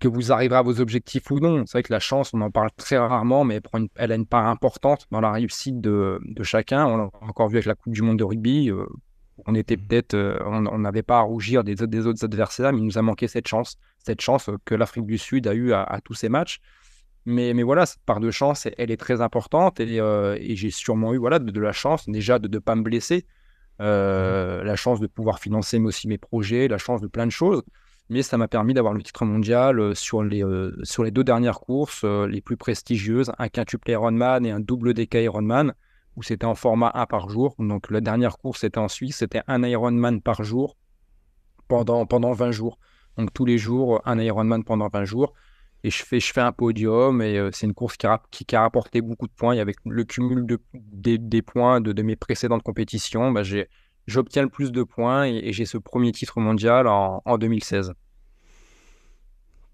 vous arriverez à vos objectifs ou non. C'est vrai que la chance, on en parle très rarement, mais elle a une part importante dans la réussite de chacun. On l'a encore vu avec la Coupe du Monde de rugby. On était peut-être, on n'avait pas à rougir des autres adversaires, mais il nous a manqué cette chance que l'Afrique du Sud a eu à tous ses matchs. Mais voilà, cette part de chance, elle est très importante et j'ai sûrement eu voilà, de la chance déjà de ne pas me blesser. La chance de pouvoir financer aussi mes projets, la chance de plein de choses. Mais ça m'a permis d'avoir le titre mondial sur les 2 dernières courses les plus prestigieuses, un quintuple Ironman et un double DK Ironman, où c'était en format 1 par jour. Donc la dernière course, c'était en Suisse, c'était un Ironman par jour pendant 20 jours. Donc tous les jours, un Ironman pendant 20 jours. Et je fais un podium et c'est une course qui a rapporté beaucoup de points. Et avec le cumul des points de mes précédentes compétitions, bah, j'obtiens le plus de points et j'ai ce premier titre mondial en 2016.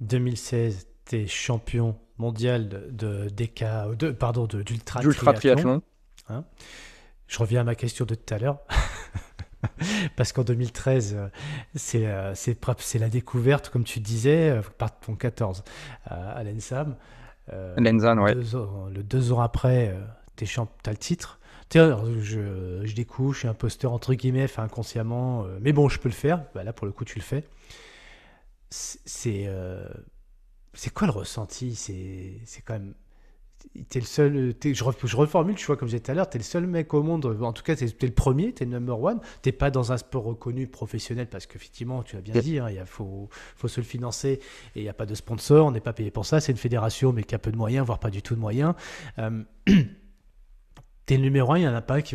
2016, tu es champion mondial d'ultra D'ultra triathlon. triathlon. Hein, je reviens à ma question de tout à l'heure. Parce qu'en 2013, c'est la découverte, comme tu disais, par ton 14 à l'ENSAM. Lenzan, ouais. 2 ans après, t'as le titre. Tiens, alors, je découvre, je suis imposteur entre guillemets, enfin inconsciemment, mais bon, je peux le faire. Bah, là, pour le coup, tu le fais. C'est c'est, euh, c'est quoi le ressenti? C'est quand même. T'es le seul. Je reformule, tu vois, comme je disais tout à l'heure, t'es le seul mec au monde. En tout cas, t'es le premier, t'es le number one. T'es pas dans un sport reconnu professionnel parce qu'effectivement, tu l'as bien dit, hein, faut se le financer et il n'y a pas de sponsor, on n'est pas payé pour ça. C'est une fédération, mais qui a peu de moyens, voire pas du tout de moyens. Euh, T'es le numéro un, il n'y en a pas un qui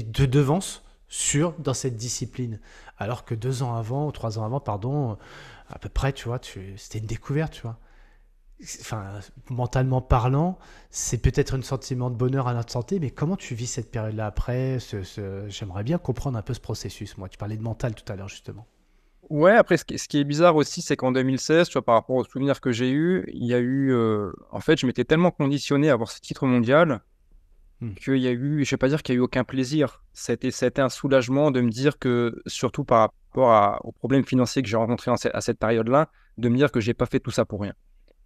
te devance dans cette discipline. Alors que 2 ans avant, ou 3 ans avant, pardon, à peu près, tu vois, c'était une découverte, tu vois. Enfin, mentalement parlant, c'est peut-être un sentiment de bonheur à notre santé, mais comment tu vis cette période-là après J'aimerais bien comprendre un peu ce processus. Moi, tu parlais de mental tout à l'heure, justement. Ouais, après, ce qui est bizarre aussi, c'est qu'en 2016, tu vois, par rapport aux souvenirs que j'ai eus, il y a eu. En fait, je m'étais tellement conditionné à avoir ce titre mondial Hmm. qu'il y a eu, je vais pas dire qu'il y a eu aucun plaisir. C'était un soulagement de me dire que, surtout par rapport aux problèmes financiers que j'ai rencontrés à cette période-là, de me dire que j'ai pas fait tout ça pour rien.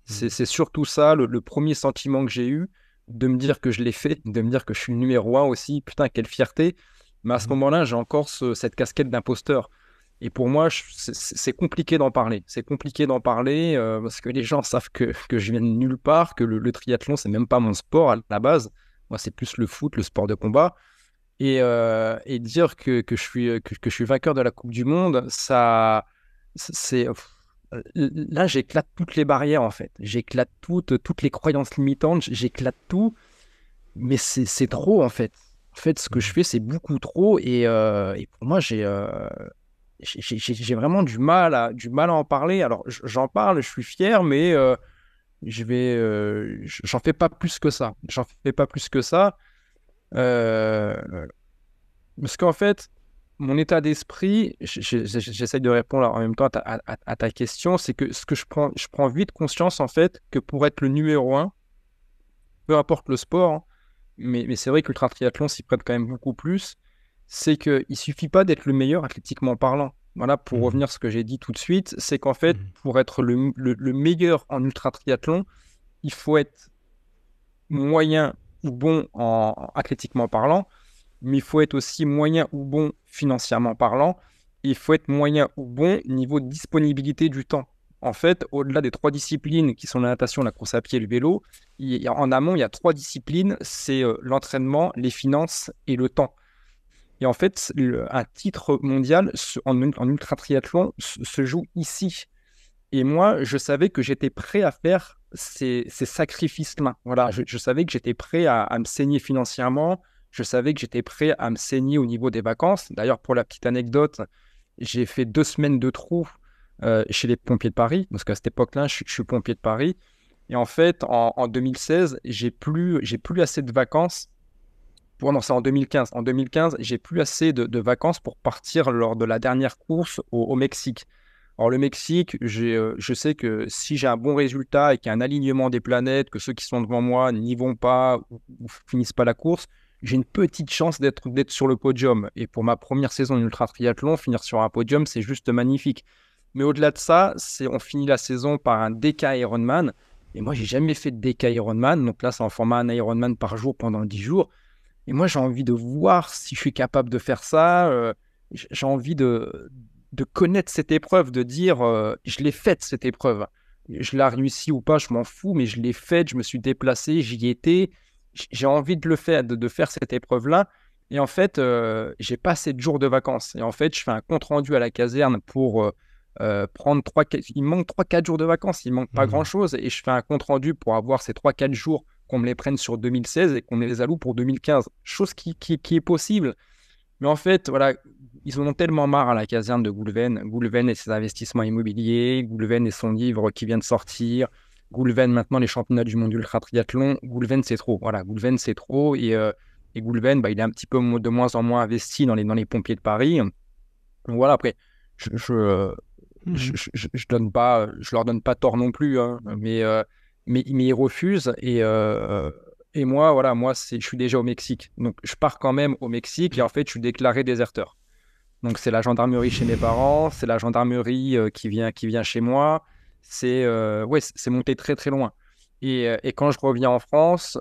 Hmm. C'est surtout ça, le premier sentiment que j'ai eu, de me dire que je l'ai fait, de me dire que je suis le numéro un aussi. Putain, quelle fierté. Mais à ce Mhm. moment-là, j'ai encore cette casquette d'imposteur. Et pour moi, c'est compliqué d'en parler. C'est compliqué d'en parler parce que les gens savent que je viens de nulle part, que le triathlon, c'est même pas mon sport à la base. Moi, c'est plus le foot, le sport de combat. Et dire que je suis vainqueur de la Coupe du Monde, ça, c'est, là, j'éclate toutes les barrières, en fait. J'éclate toutes les croyances limitantes, j'éclate tout, mais c'est trop, en fait. En fait, ce que je Mhm. fais, c'est beaucoup trop, et pour moi, j'ai vraiment du mal à en parler. Alors, j'en parle, je suis fier, mais j'en fais pas plus que ça. J'en fais pas plus que ça. Euh, Parce qu'en fait, mon état d'esprit, j'essaye de répondre en même temps à ta question, c'est que ce que je prends vite conscience en fait que pour être le numéro un, peu importe le sport, hein, mais c'est vrai que l'ultra triathlon s'y prête quand même beaucoup plus, c'est qu'il ne suffit pas d'être le meilleur athlétiquement parlant. Voilà, pour Mhm. revenir à ce que j'ai dit tout de suite, c'est qu'en fait, Mhm. pour être le meilleur en ultra triathlon, il faut être moyen ou bon athlétiquement parlant, mais il faut être aussi moyen ou bon financièrement parlant. Et il faut être moyen ou bon niveau de disponibilité du temps. En fait, au-delà des trois disciplines qui sont la natation, la course à pied et le vélo, en amont, il y a trois disciplines, c'est l'entraînement, les finances et le temps. Et en fait, un titre mondial en ultra triathlon se joue ici. Et moi, je savais que j'étais prêt à faire ces sacrifices-là. Voilà, je savais que j'étais prêt à me saigner financièrement. Je savais que j'étais prêt à me saigner au niveau des vacances. D'ailleurs, pour la petite anecdote, j'ai fait 2 semaines de trou chez les pompiers de Paris, parce qu'à cette époque-là, je suis pompier de Paris. Et en fait, en 2016, j'ai plus assez de vacances. Non, c'est en 2015. En 2015, j'ai plus assez de vacances pour partir lors de la dernière course au Mexique. Alors, le Mexique, je sais que si j'ai un bon résultat et qu'il y a un alignement des planètes, que ceux qui sont devant moi n'y vont pas ou finissent pas la course, j'ai une petite chance d'être sur le podium. Et pour ma première saison d'ultra triathlon, finir sur un podium, c'est juste magnifique. Mais au-delà de ça, on finit la saison par un DK Ironman. Et moi, j'ai jamais fait de DK Ironman. Donc là, c'est en format un Ironman par jour pendant 10 jours. Et moi, j'ai envie de voir si je suis capable de faire ça. J'ai envie de connaître cette épreuve, de dire je l'ai faite, cette épreuve. Je l'ai réussi ou pas, je m'en fous, mais je l'ai faite, je me suis déplacé, j'y étais. J'ai envie de le faire, de faire cette épreuve-là. Et en fait, j'ai pas assez de jours de vacances. Et en fait, je fais un compte-rendu à la caserne pour prendre il me manque 3-4 jours de vacances, il manque pas Mhm. grand-chose. Et je fais un compte-rendu pour avoir ces 3-4 jours qu'on me les prenne sur 2016 et qu'on me les alloue pour 2015. Chose qui est possible. Mais en fait, voilà, ils en ont tellement marre à la caserne de Goulven. Goulven et ses investissements immobiliers, Goulven et son livre qui vient de sortir, Goulven maintenant les championnats du monde ultra triathlon. Goulven, c'est trop. Voilà, Goulven, c'est trop. Et Goulven, bah, il est un petit peu de moins en moins investi dans les pompiers de Paris. Donc voilà, après, je, je, euh, Mhm. je donne pas, je leur donne pas tort non plus, hein, mais ils refusent. Et moi, voilà, je suis déjà au Mexique. Donc, je pars quand même au Mexique et en fait, je suis déclaré déserteur. Donc, c'est la gendarmerie chez mes parents, c'est la gendarmerie qui vient chez moi. Ouais, c'est monté très, très loin. Et quand je reviens en France,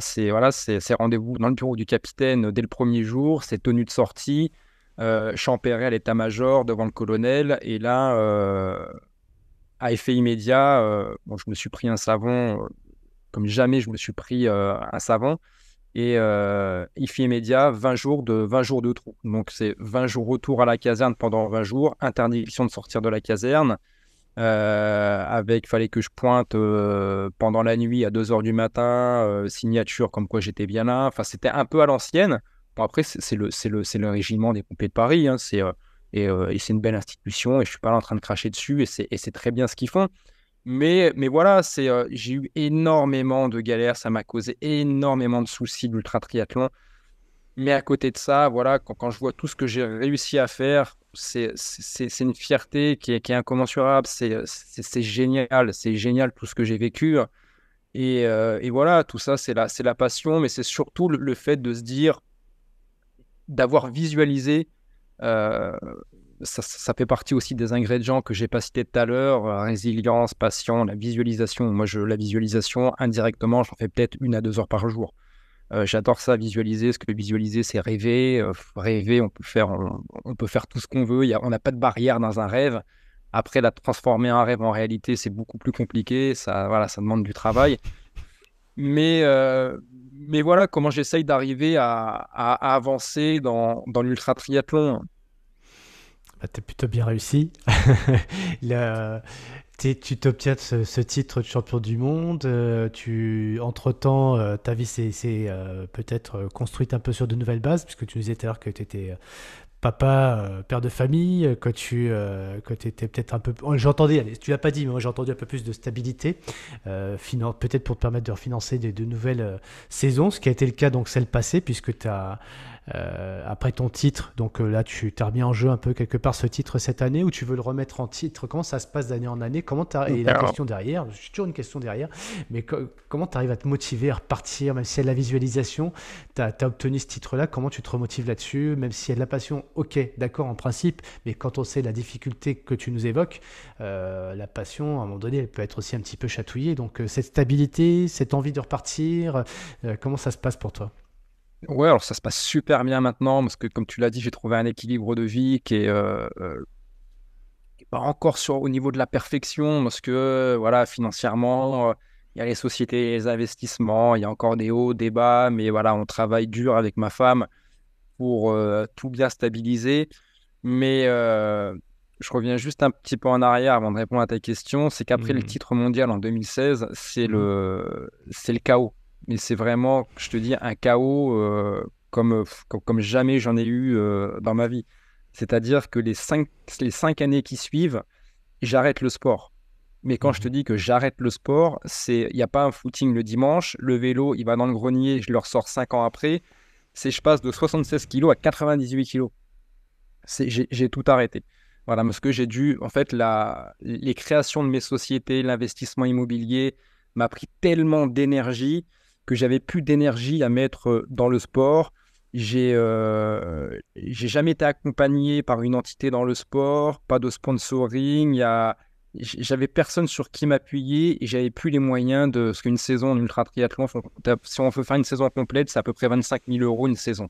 c'est rendez-vous dans le bureau du capitaine dès le premier jour, c'est tenue de sortie, champéré à l'état-major devant le colonel. Et là, à effet immédiat, je me suis pris un savon comme jamais je me suis pris un savon. Et effet immédiat, 20 jours de trou. Donc c'est 20 jours retour à la caserne pendant 20 jours, interdiction de sortir de la caserne. Fallait que je pointe pendant la nuit à 2 heures du matin, signature comme quoi j'étais bien là. Enfin, c'était un peu à l'ancienne. Bon, après, c'est le régiment des pompiers de Paris, hein, et c'est une belle institution, et je suis pas là en train de cracher dessus, et c'est très bien ce qu'ils font. Mais voilà, j'ai eu énormément de galères, ça m'a causé énormément de soucis d'ultra triathlon. Mais à côté de ça, voilà, quand je vois tout ce que j'ai réussi à faire, c'est une fierté qui est incommensurable. C'est génial, c'est génial tout ce que j'ai vécu. Et voilà, tout ça, c'est la passion, mais c'est surtout le fait de se dire, d'avoir visualisé. euh, ça fait partie aussi des ingrédients que j'ai pas cités tout à l'heure, résilience, passion, la visualisation. Moi, la visualisation, indirectement, j'en fais peut-être 1 à 2 heures par jour. J'adore ça, visualiser. Ce que visualiser, c'est rêver. Rêver, on peut faire tout ce qu'on veut. On n'a pas de barrière dans un rêve. Après, la transformer un rêve en réalité, c'est beaucoup plus compliqué. Ça, voilà, ça demande du travail. Mais, euh, mais voilà comment j'essaye d'arriver à avancer dans l'ultra triathlon. Bah, t'as plutôt bien réussi. Le- tu t'obtiens ce titre de champion du monde. Entre-temps, ta vie s'est peut-être construite un peu sur de nouvelles bases, puisque tu nous disais tout à l'heure que tu étais papa, père de famille, que tu étais peut-être un peu. J'entendais, allez, tu l'as pas dit, mais moi j'ai entendu un peu plus de stabilité, peut-être pour te permettre de refinancer de nouvelles saisons, ce qui a été le cas donc celle passée, puisque tu as. Après ton titre, donc là tu t'as remis en jeu un peu quelque part ce titre cette année, ou tu veux le remettre en titre? Comment ça se passe d'année en année? Et la Alors, question derrière, j'ai toujours une question derrière, mais comment tu arrives à te motiver à repartir, même s'il y a de la visualisation, tu as obtenu ce titre-là, comment tu te remotives là-dessus, même s'il y a de la passion, ok, d'accord en principe, mais quand on sait la difficulté que tu nous évoques, la passion, à un moment donné, elle peut être aussi un petit peu chatouillée. Donc cette stabilité, cette envie de repartir, comment ça se passe pour toi? ouais, alors ça se passe super bien maintenant parce que, comme tu l'as dit, j'ai trouvé un équilibre de vie qui est pas encore au niveau de la perfection parce que, voilà, financièrement, il y a les sociétés, les investissements, il y a encore des hauts, des bas, mais voilà, on travaille dur avec ma femme pour tout bien stabiliser. Mais je reviens juste un petit peu en arrière avant de répondre à ta question. C'est qu'après le Mhm. titre mondial en 2016, Mhm. c'est le chaos. Mais c'est vraiment, je te dis, un chaos comme jamais j'en ai eu dans ma vie. C'est-à-dire que les cinq années qui suivent, j'arrête le sport. Mais quand je te Mhm. dis que j'arrête le sport, il n'y a pas un footing le dimanche. Le vélo, il va dans le grenier, je le ressors 5 ans après. Je passe de 76 kilos à 98 kilos. J'ai tout arrêté. Voilà, parce que j'ai dû, en fait, les créations de mes sociétés, l'investissement immobilier m'a pris tellement d'énergie que j'avais plus d'énergie à mettre dans le sport. J'ai jamais été accompagné par une entité dans le sport, pas de sponsoring. J'avais personne sur qui m'appuyer, et j'avais plus les moyens de. Parce qu'une saison en ultra triathlon, si on veut faire une saison complète, c'est à peu près 25 000 euros une saison.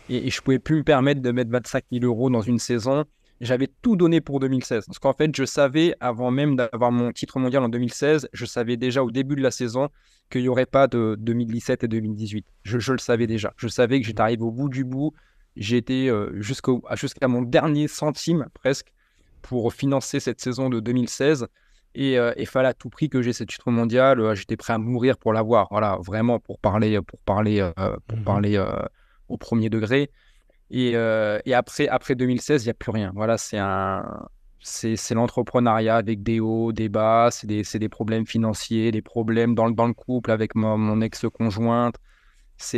Et je pouvais plus me permettre de mettre 25 000 euros dans une saison. J'avais tout donné pour 2016. Parce qu'en fait, je savais, avant même d'avoir mon titre mondial en 2016, je savais déjà au début de la saison qu'il n'y aurait pas de 2017 et 2018. Je le savais déjà. Je savais que j'étais arrivé au bout du bout. J'étais jusqu'à mon dernier centime presque pour financer cette saison de 2016. Et il fallait à tout prix que j'ai ce titre mondial. J'étais prêt à mourir pour l'avoir. Voilà, vraiment pour Mhm. parler au premier degré. Et après 2016, il n'y a plus rien. Voilà, c'est l'entrepreneuriat avec des hauts, des bas, c'est des problèmes financiers, des problèmes dans le couple avec mon ex-conjointe.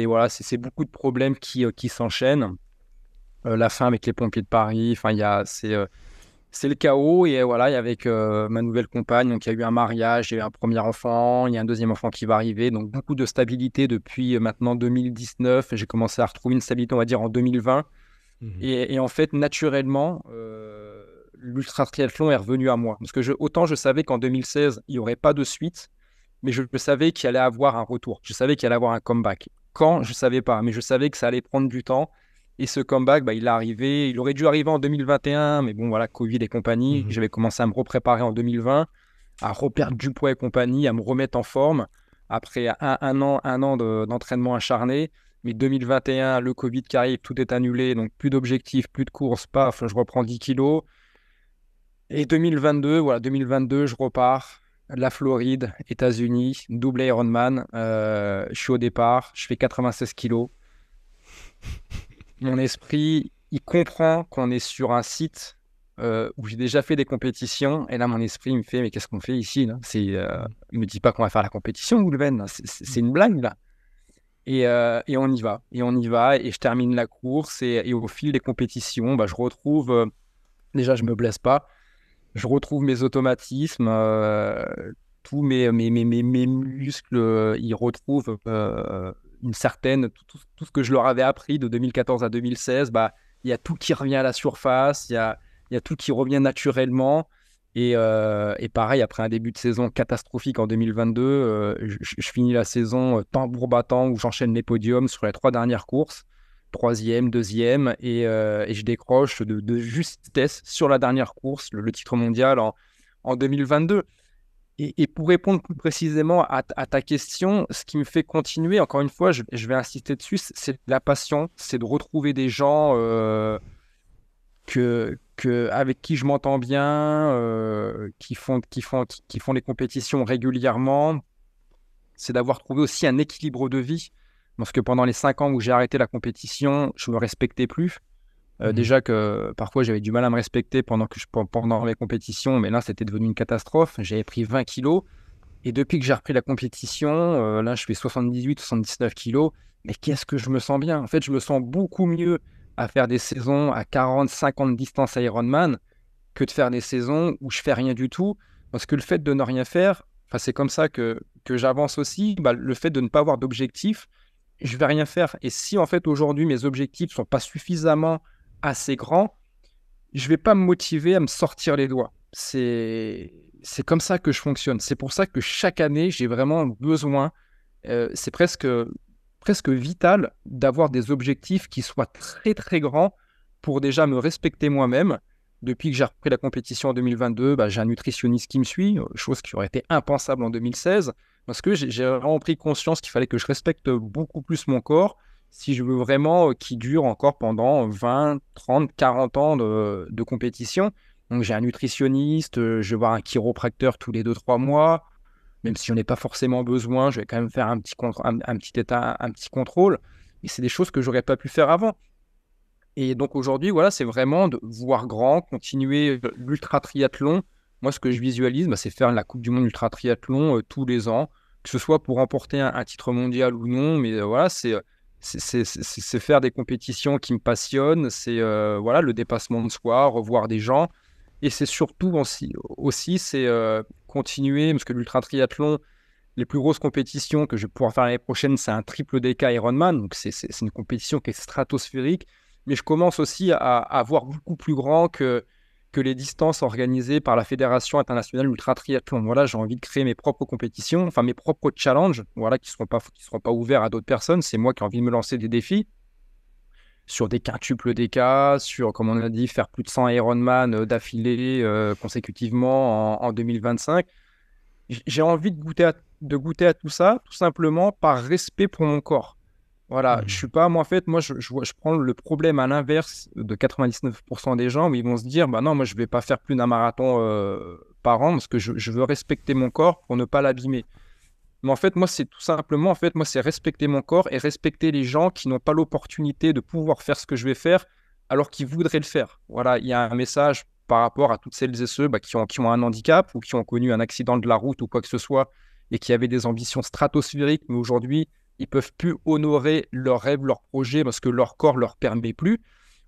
Voilà, c'est beaucoup de problèmes qui s'enchaînent. La fin avec les pompiers de Paris, enfin, c'est le chaos. Et voilà, et avec ma nouvelle compagne, donc il y a eu un mariage, j'ai eu un premier enfant, il y a un deuxième enfant qui va arriver, donc beaucoup de stabilité depuis maintenant 2019. J'ai commencé à retrouver une stabilité, on va dire, en 2020. Mhm. Et en fait, naturellement, l'ultra triathlon est revenu à moi. Parce que autant je savais qu'en 2016, il n'y aurait pas de suite, mais je savais qu'il allait avoir un retour. Je savais qu'il allait avoir un comeback. Quand, je ne savais pas, mais je savais que ça allait prendre du temps. Et ce comeback, il est arrivé. Il aurait dû arriver en 2021, mais bon, voilà, Covid et compagnie. Mhm. J'avais commencé à me repréparer en 2020, à reperdre du poids et compagnie, à me remettre en forme après un an d'entraînement acharné. Mais 2021, le Covid qui arrive, tout est annulé, donc plus d'objectifs, plus de courses, paf, je reprends 10 kilos. Et 2022, voilà, 2022, je repars. La Floride, États-Unis, double Ironman. Je suis au départ, je fais 96 kilos. Mon esprit, il comprend qu'on est sur un site où j'ai déjà fait des compétitions. Et là, mon esprit il me fait, mais qu'est-ce qu'on fait ici là? Il me dit pas qu'on va faire la compétition, Goulven, là. C'est une blague, là. Et on y va. Et on y va. Et je termine la course. Et au fil des compétitions, je retrouve... déjà, je me blesse pas. Je retrouve mes automatismes. Tous mes muscles, ils retrouvent une certaine... Tout ce que je leur avais appris de 2014 à 2016, il y a tout qui revient à la surface. Il y a tout qui revient naturellement. Et pareil, après un début de saison catastrophique en 2022, je finis la saison tambour battant où j'enchaîne les podiums sur les 3 dernières courses, troisième, deuxième, et je décroche de justesse sur la dernière course, le titre mondial en 2022. Et pour répondre plus précisément à ta question, ce qui me fait continuer, encore une fois, je vais insister dessus, c'est la passion, c'est de retrouver des gens avec qui je m'entends bien, qui font les compétitions régulièrement. C'est d'avoir trouvé aussi un équilibre de vie. Parce que pendant les 5 ans où j'ai arrêté la compétition, je ne me respectais plus. Mhm. Déjà que parfois j'avais du mal à me respecter pendant mes compétitions, mais là c'était devenu une catastrophe. J'avais pris 20 kilos. Et depuis que j'ai repris la compétition, là je fais 78, 79 kilos. Mais qu'est-ce que je me sens bien? En fait, je me sens beaucoup mieux à faire des saisons à 40, 50 distances Ironman que de faire des saisons où je fais rien du tout. Parce que le fait de ne rien faire, enfin, c'est comme ça que j'avance aussi. Le fait de ne pas avoir d'objectif, je vais rien faire. Et si en fait aujourd'hui mes objectifs sont pas suffisamment assez grands, je vais pas me motiver à me sortir les doigts. C'est comme ça que je fonctionne. C'est pour ça que chaque année, j'ai vraiment besoin, c'est presque vital d'avoir des objectifs qui soient très très grands pour déjà me respecter moi-même. Depuis que j'ai repris la compétition en 2022, j'ai un nutritionniste qui me suit, chose qui aurait été impensable en 2016, parce que j'ai vraiment pris conscience qu'il fallait que je respecte beaucoup plus mon corps si je veux vraiment qu'il dure encore pendant 20, 30, 40 ans de compétition. Donc j'ai un nutritionniste, je vais voir un chiropracteur tous les 2, 3 mois, même si j'en ai pas forcément besoin, je vais quand même faire un petit contrôle. Et c'est des choses que j'aurais pas pu faire avant. Et donc aujourd'hui, voilà, c'est vraiment de voir grand, continuer l'ultra triathlon. Moi, ce que je visualise, c'est faire la Coupe du Monde ultra triathlon tous les ans, que ce soit pour remporter un titre mondial ou non. Mais voilà, c'est faire des compétitions qui me passionnent. C'est voilà, le dépassement de soi, revoir des gens. Et c'est surtout aussi c'est continuer, parce que l'ultra triathlon, les plus grosses compétitions que je vais pouvoir faire l'année prochaine, c'est un triple DK Ironman. Donc, c'est une compétition qui est stratosphérique. Mais je commence aussi à voir beaucoup plus grand que les distances organisées par la Fédération internationale ultra triathlon. Voilà, j'ai envie de créer mes propres compétitions, enfin mes propres challenges, voilà, qui seront pas ouverts à d'autres personnes. C'est moi qui ai envie de me lancer des défis sur des quintuples DK, sur, comme on a dit, faire plus de 100 Ironman d'affilée consécutivement en 2025. J'ai envie de goûter à tout ça, tout simplement par respect pour mon corps. Voilà, je Mhm. suis pas, moi en fait, moi je prends le problème à l'inverse de 99% des gens où ils vont se dire, bah non, moi je vais pas faire plus d'un marathon par an parce que je veux respecter mon corps pour ne pas l'abîmer. Mais en fait, moi c'est tout simplement, en fait, moi c'est respecter mon corps et respecter les gens qui n'ont pas l'opportunité de pouvoir faire ce que je vais faire alors qu'ils voudraient le faire. Voilà, il y a un message par rapport à toutes celles et ceux qui ont un handicap ou qui ont connu un accident de la route ou quoi que ce soit et qui avaient des ambitions stratosphériques, mais aujourd'hui ils peuvent plus honorer leurs rêves, leurs projets parce que leur corps leur permet plus,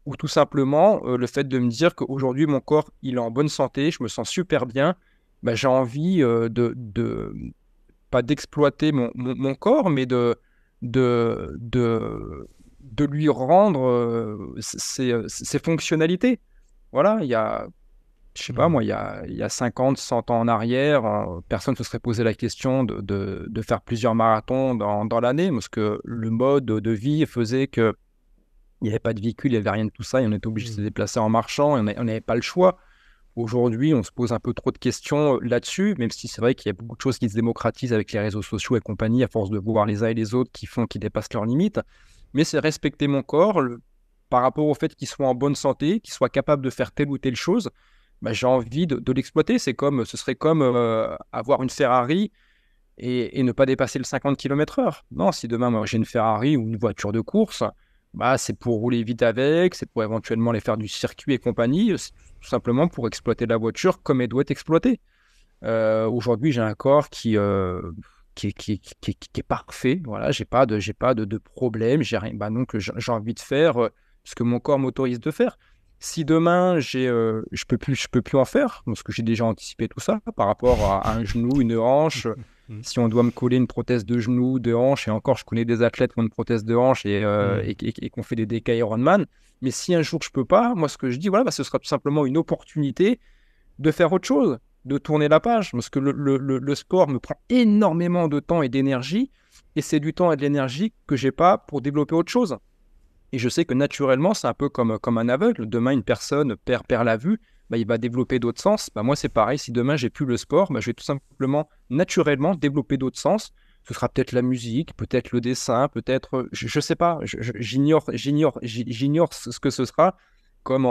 ou tout simplement le fait de me dire qu'aujourd'hui mon corps il est en bonne santé, je me sens super bien, j'ai envie pas d'exploiter mon corps, mais de lui rendre ses fonctionnalités. Voilà, il y a je sais pas, moi, il y a 50, 100 ans en arrière, personne ne se serait posé la question de faire plusieurs marathons dans l'année, parce que le mode de vie faisait que il n'y avait pas de véhicule, il n'y avait rien de tout ça, et on était obligé de se déplacer en marchant, et on n'avait pas le choix. Aujourd'hui, on se pose un peu trop de questions là-dessus, même si c'est vrai qu'il y a beaucoup de choses qui se démocratisent avec les réseaux sociaux et compagnie, à force de voir les uns et les autres qui dépassent leurs limites. Mais c'est respecter mon corps par rapport au fait qu'il soit en bonne santé, qu'il soit capable de faire telle ou telle chose. Bah, j'ai envie de l'exploiter. Ce serait comme avoir une Ferrari et ne pas dépasser le 50 km/h. Non, si demain moi, j'ai une Ferrari ou une voiture de course, bah, c'est pour rouler vite avec, c'est pour éventuellement aller faire du circuit et compagnie, c'est tout simplement pour exploiter la voiture comme elle doit être exploitée. Aujourd'hui, j'ai un corps qui est parfait. Voilà, j'ai pas de problème, j'ai rien. Bah, donc, j'ai envie de faire ce que mon corps m'autorise de faire. Si demain, je peux plus en faire, parce que j'ai déjà anticipé tout ça par rapport à un genou, une hanche. Mm. Si on doit me coller une prothèse de genou, de hanche, et encore, je connais des athlètes qui ont une prothèse de hanche Mm. et qu'on fait des DK Ironman. Mais si un jour je peux pas, moi, ce que je dis, voilà, bah, ce sera tout simplement une opportunité de faire autre chose, de tourner la page, parce que le sport me prend énormément de temps et d'énergie, et c'est du temps et de l'énergie que j'ai pas pour développer autre chose. Et je sais que naturellement, c'est un peu comme un aveugle. Demain, une personne perd la vue, bah, il va développer d'autres sens. Bah, moi, c'est pareil. Si demain, j'ai plus le sport, bah, je vais tout simplement, naturellement, développer d'autres sens. Ce sera peut-être la musique, peut-être le dessin, peut-être, je sais pas, j'ignore ce que ce sera. Comme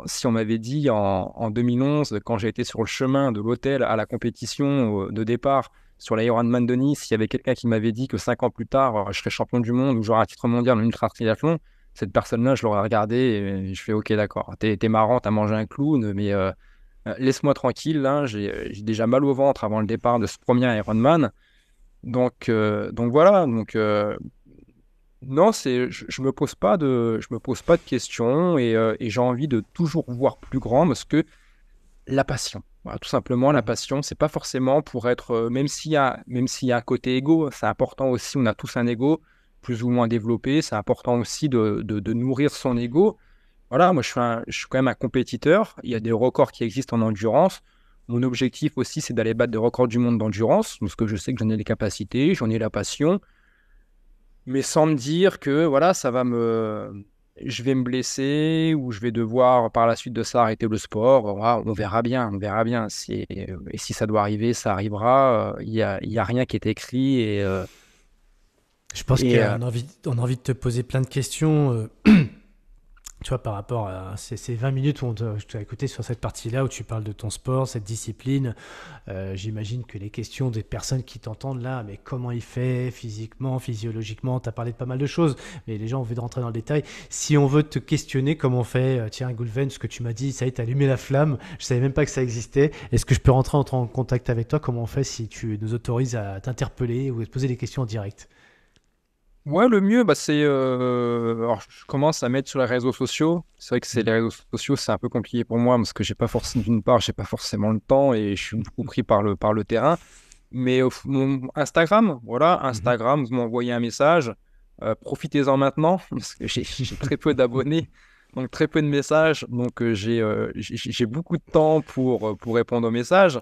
si on m'avait dit en 2011, quand j'ai été sur le chemin de l'hôtel à la compétition de départ sur l'Ironman de Nice, il y avait quelqu'un qui m'avait dit que 5 ans plus tard, je serais champion du monde ou j'aurais un titre mondial en ultra-triathlon. Cette personne-là, je l'aurais regardé et je fais OK, d'accord. T'es marrant, t'as mangé un clown, mais laisse-moi tranquille. Là, j'ai déjà mal au ventre avant le départ de ce premier Ironman. Donc voilà. Non, je me pose pas de questions et j'ai envie de toujours voir plus grand parce que la passion. Voilà, tout simplement, la Mm. passion, c'est pas forcément pour être, même s'il y a un côté égo, c'est important aussi, on a tous un ego plus ou moins développé, c'est important aussi de nourrir son ego. Voilà, moi je suis quand même un compétiteur, il y a des records qui existent en endurance. Mon objectif aussi, c'est d'aller battre des records du monde d'endurance, parce que je sais que j'en ai les capacités, j'en ai la passion, mais sans me dire que voilà, je vais me blesser ou je vais devoir par la suite de ça arrêter le sport. Voilà, on verra bien, on verra bien. Et si ça doit arriver, ça arrivera. Il y a rien qui est écrit Je pense et qu'on on a envie de te poser plein de questions. Tu vois, par rapport à ces 20 minutes où je t'ai écouté sur cette partie-là où tu parles de ton sport, cette discipline, j'imagine que les questions des personnes qui t'entendent là, mais comment il fait physiquement, physiologiquement, tu as parlé de pas mal de choses, mais les gens ont envie de rentrer dans le détail. Si on veut te questionner, comment on fait, tiens, Goulven, ce que tu m'as dit, ça y est, t'as allumé la flamme, je savais même pas que ça existait. Est-ce que je peux entrer en contact avec toi? Comment on fait si tu nous autorises à t'interpeller ou à te poser des questions en direct? ouais, le mieux, bah, c'est. Alors, je commence à mettre sur les réseaux sociaux. C'est vrai que Mm. les réseaux sociaux, c'est un peu compliqué pour moi parce que j'ai pas forcément, d'une part, j'ai pas forcément le temps et je suis beaucoup pris par le terrain. Mais mon Instagram, voilà, Mhm. Instagram, vous m'envoyez un message. Profitez-en maintenant parce que j'ai très peu d'abonnés, donc très peu de messages. Donc, j'ai beaucoup de temps pour répondre aux messages.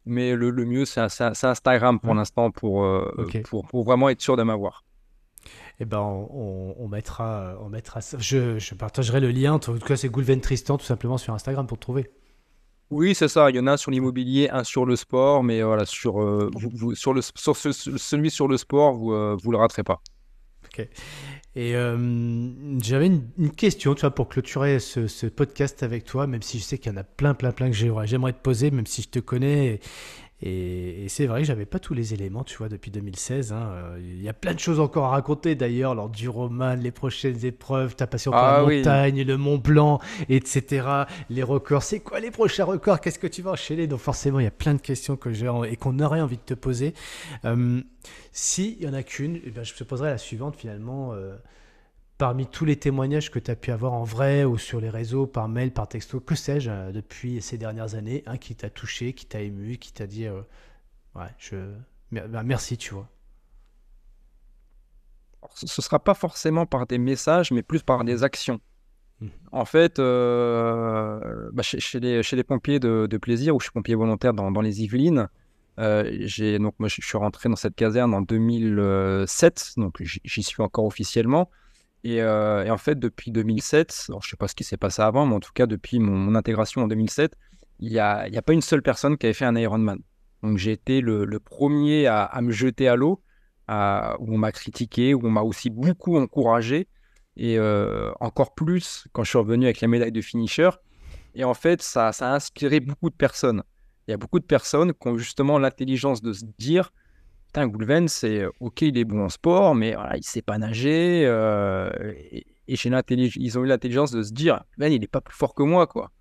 Mais le mieux, c'est Instagram pour Ouais, l'instant ok. pour vraiment être sûr de m'avoir. Eh ben, on mettra ça. Je partagerai le lien. En tout cas, c'est Goulven Tristan, tout simplement, sur Instagram pour te trouver. Oui, c'est ça. Il y en a un sur l'immobilier, un sur le sport, mais voilà, celui sur le sport, vous le raterez pas. Ok. Et j'avais une question, tu vois, pour clôturer ce podcast avec toi, même si je sais qu'il y en a plein que j'aimerais te poser, même si je te connais. Et c'est vrai que j'avais pas tous les éléments, tu vois, depuis 2016. Hein. Il y a plein de choses encore à raconter d'ailleurs, lors du roman, les prochaines épreuves, ta passion pour la Ah oui. montagne, le Mont Blanc, etc. Les records, c'est quoi les prochains records? Qu'est-ce que tu vas enchaîner? Donc forcément, il y a plein de questions que j'ai et qu'on aurait envie de te poser. Euh, S'il y en a qu'une, eh ben, je te poserai la suivante finalement. Parmi tous les témoignages que tu as pu avoir en vrai ou sur les réseaux, par mail, par texto, que sais-je, depuis ces dernières années, un qui t'a touché, qui t'a ému, qui t'a dit ouais, bah, merci, tu vois. Alors, ce sera pas forcément par des messages, mais plus par des actions. En fait, chez les pompiers de plaisir, où je suis pompier volontaire dans les Yvelines, donc moi, je suis rentré dans cette caserne en 2007, donc j'y suis encore officiellement. Et en fait, depuis 2007, alors je ne sais pas ce qui s'est passé avant, mais en tout cas, depuis mon intégration en 2007, il y a pas une seule personne qui avait fait un Ironman. Donc j'ai été le premier à me jeter à l'eau, où on m'a critiqué, où on m'a aussi beaucoup encouragé, et encore plus quand je suis revenu avec la médaille de finisher. Et en fait, ça a inspiré beaucoup de personnes. Il y a beaucoup de personnes qui ont justement l'intelligence de se dire: putain, Goulven, c'est ok, il est bon en sport, mais voilà, il ne sait pas nager. Et ils ont eu l'intelligence de se dire: Goulven, il n'est pas plus fort que moi, quoi.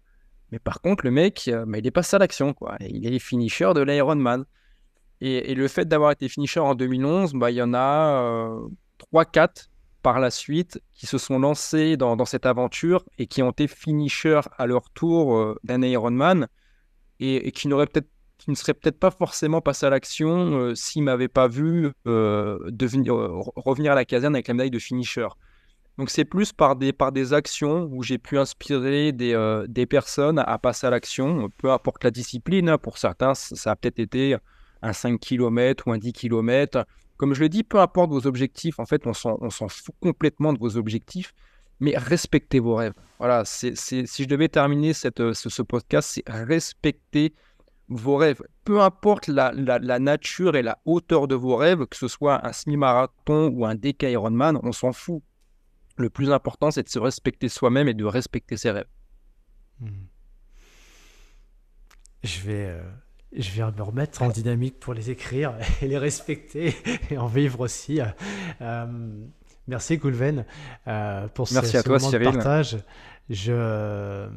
Mais par contre, le mec, il est passé à l'action, quoi. Et il est finisher de l'Ironman. Et le fait d'avoir été finisher en 2011, il y en a 3-4 par la suite qui se sont lancés dans cette aventure et qui ont été finishers à leur tour d'un Ironman et qui ne seraient peut-être pas forcément passés à l'action s'ils ne m'avaient pas vu revenir à la caserne avec la médaille de finisher. Donc c'est plus par des actions où j'ai pu inspirer des personnes à passer à l'action, peu importe la discipline, hein. Pour certains, ça a peut-être été un 5 km ou un 10 km. Comme je le dis, peu importe vos objectifs, en fait, on s'en fout complètement de vos objectifs, mais respectez vos rêves. Voilà, si je devais terminer ce podcast, c'est respecter vos rêves. Peu importe la nature et la hauteur de vos rêves, que ce soit un semi-marathon ou un DK Ironman, on s'en fout. Le plus important, c'est de se respecter soi-même et de respecter ses rêves. Je vais me remettre en dynamique pour les écrire et les respecter et en vivre aussi. Merci Goulven pour Merci à ce toi, moment Cyril. de partage. Je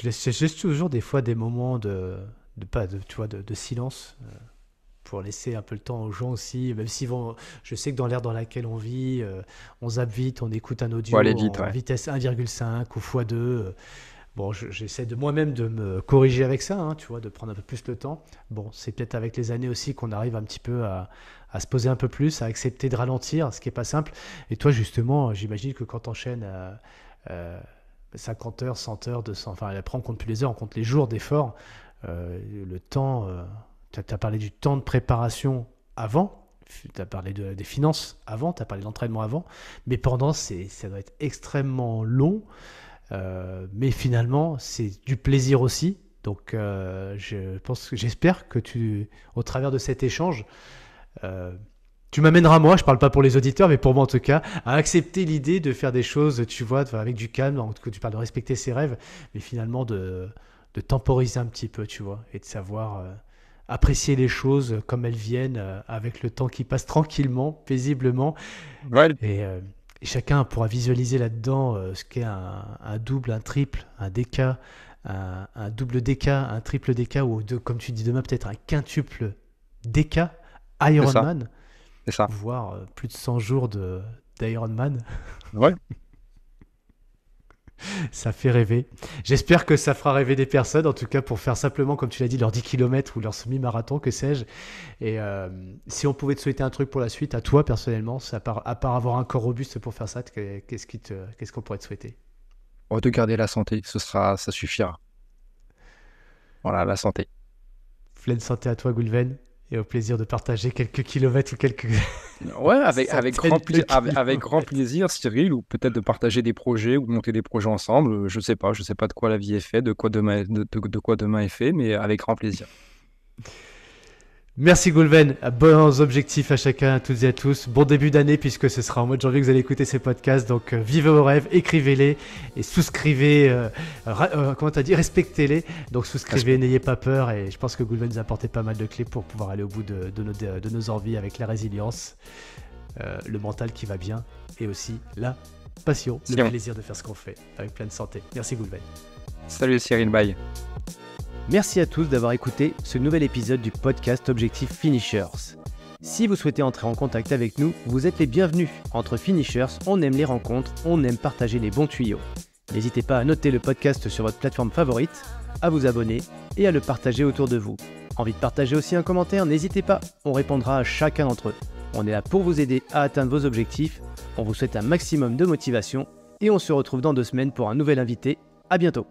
laisse toujours des fois des moments de silence pour laisser un peu le temps aux gens aussi, même si je sais que dans l'ère dans laquelle on vit, on zappe vite, on écoute un audio Vite, en ouais. vitesse 1,5 ou x2. Bon, j'essaie de moi-même de me corriger avec ça, hein, de prendre un peu plus le temps. Bon, c'est peut-être avec les années aussi qu'on arrive un petit peu à se poser un peu plus, à accepter de ralentir, ce qui n'est pas simple. Et toi, justement, j'imagine que quand tu enchaînes 50 heures, 100 heures, 200, enfin après on compte plus les heures, on compte les jours d'effort, le temps, tu as parlé du temps de préparation avant, tu as parlé des finances avant, tu as parlé de l'entraînement avant, mais pendant, ça doit être extrêmement long. Mais finalement, c'est du plaisir aussi. Donc, j'espère que au travers de cet échange, tu m'amèneras, moi, je parle pas pour les auditeurs, mais pour moi en tout cas, à accepter l'idée de faire des choses, avec du calme. En tout cas, tu parles de respecter ses rêves, mais finalement de temporiser un petit peu, et de savoir apprécier les choses comme elles viennent, avec le temps qui passe tranquillement, paisiblement. Ouais. Et chacun pourra visualiser là-dedans ce qu'est un double, un triple, un DK, un double DK, un triple DK, ou comme tu dis demain, peut-être un quintuple DK, Ironman, C'est ça. voire plus de 100 jours d'Ironman. Ouais. Ça fait rêver. J'espère que ça fera rêver des personnes, en tout cas pour faire simplement, comme tu l'as dit, leurs 10 km ou leur semi-marathon, que sais-je. Et si on pouvait te souhaiter un truc pour la suite, à toi personnellement, à part avoir un corps robuste pour faire ça, qu'est-ce qu'on pourrait te souhaiter? De garder la santé, ça suffira. Voilà, la santé. Pleine santé à toi, Goulven, et au plaisir de partager quelques kilomètres ou quelques... Ouais, avec grand kilomètres. plaisir, Cyril, ou peut-être de partager des projets ou de monter des projets ensemble. Je sais pas de quoi la vie est faite, de quoi demain est fait, mais avec grand plaisir. Merci Goulven, bons objectifs à chacun, à toutes et à tous. Bon début d'année puisque ce sera en mois de janvier que vous allez écouter ces podcasts. Donc vivez vos rêves, écrivez-les et souscrivez, comment t'as dit, respectez-les. Donc souscrivez, n'ayez pas peur, et je pense que Goulven nous a apporté pas mal de clés pour pouvoir aller au bout de nos envies avec la résilience, le mental qui va bien et aussi la passion, le plaisir de faire ce qu'on fait avec pleine santé. Merci Goulven. Salut Cyril, bye. Merci à tous d'avoir écouté ce nouvel épisode du podcast Objectif Finishers. Si vous souhaitez entrer en contact avec nous, vous êtes les bienvenus. Entre Finishers, on aime les rencontres, on aime partager les bons tuyaux. N'hésitez pas à noter le podcast sur votre plateforme favorite, à vous abonner et à le partager autour de vous. Envie de partager aussi un commentaire? N'hésitez pas, on répondra à chacun d'entre eux. On est là pour vous aider à atteindre vos objectifs. On vous souhaite un maximum de motivation et on se retrouve dans 2 semaines pour un nouvel invité. À bientôt.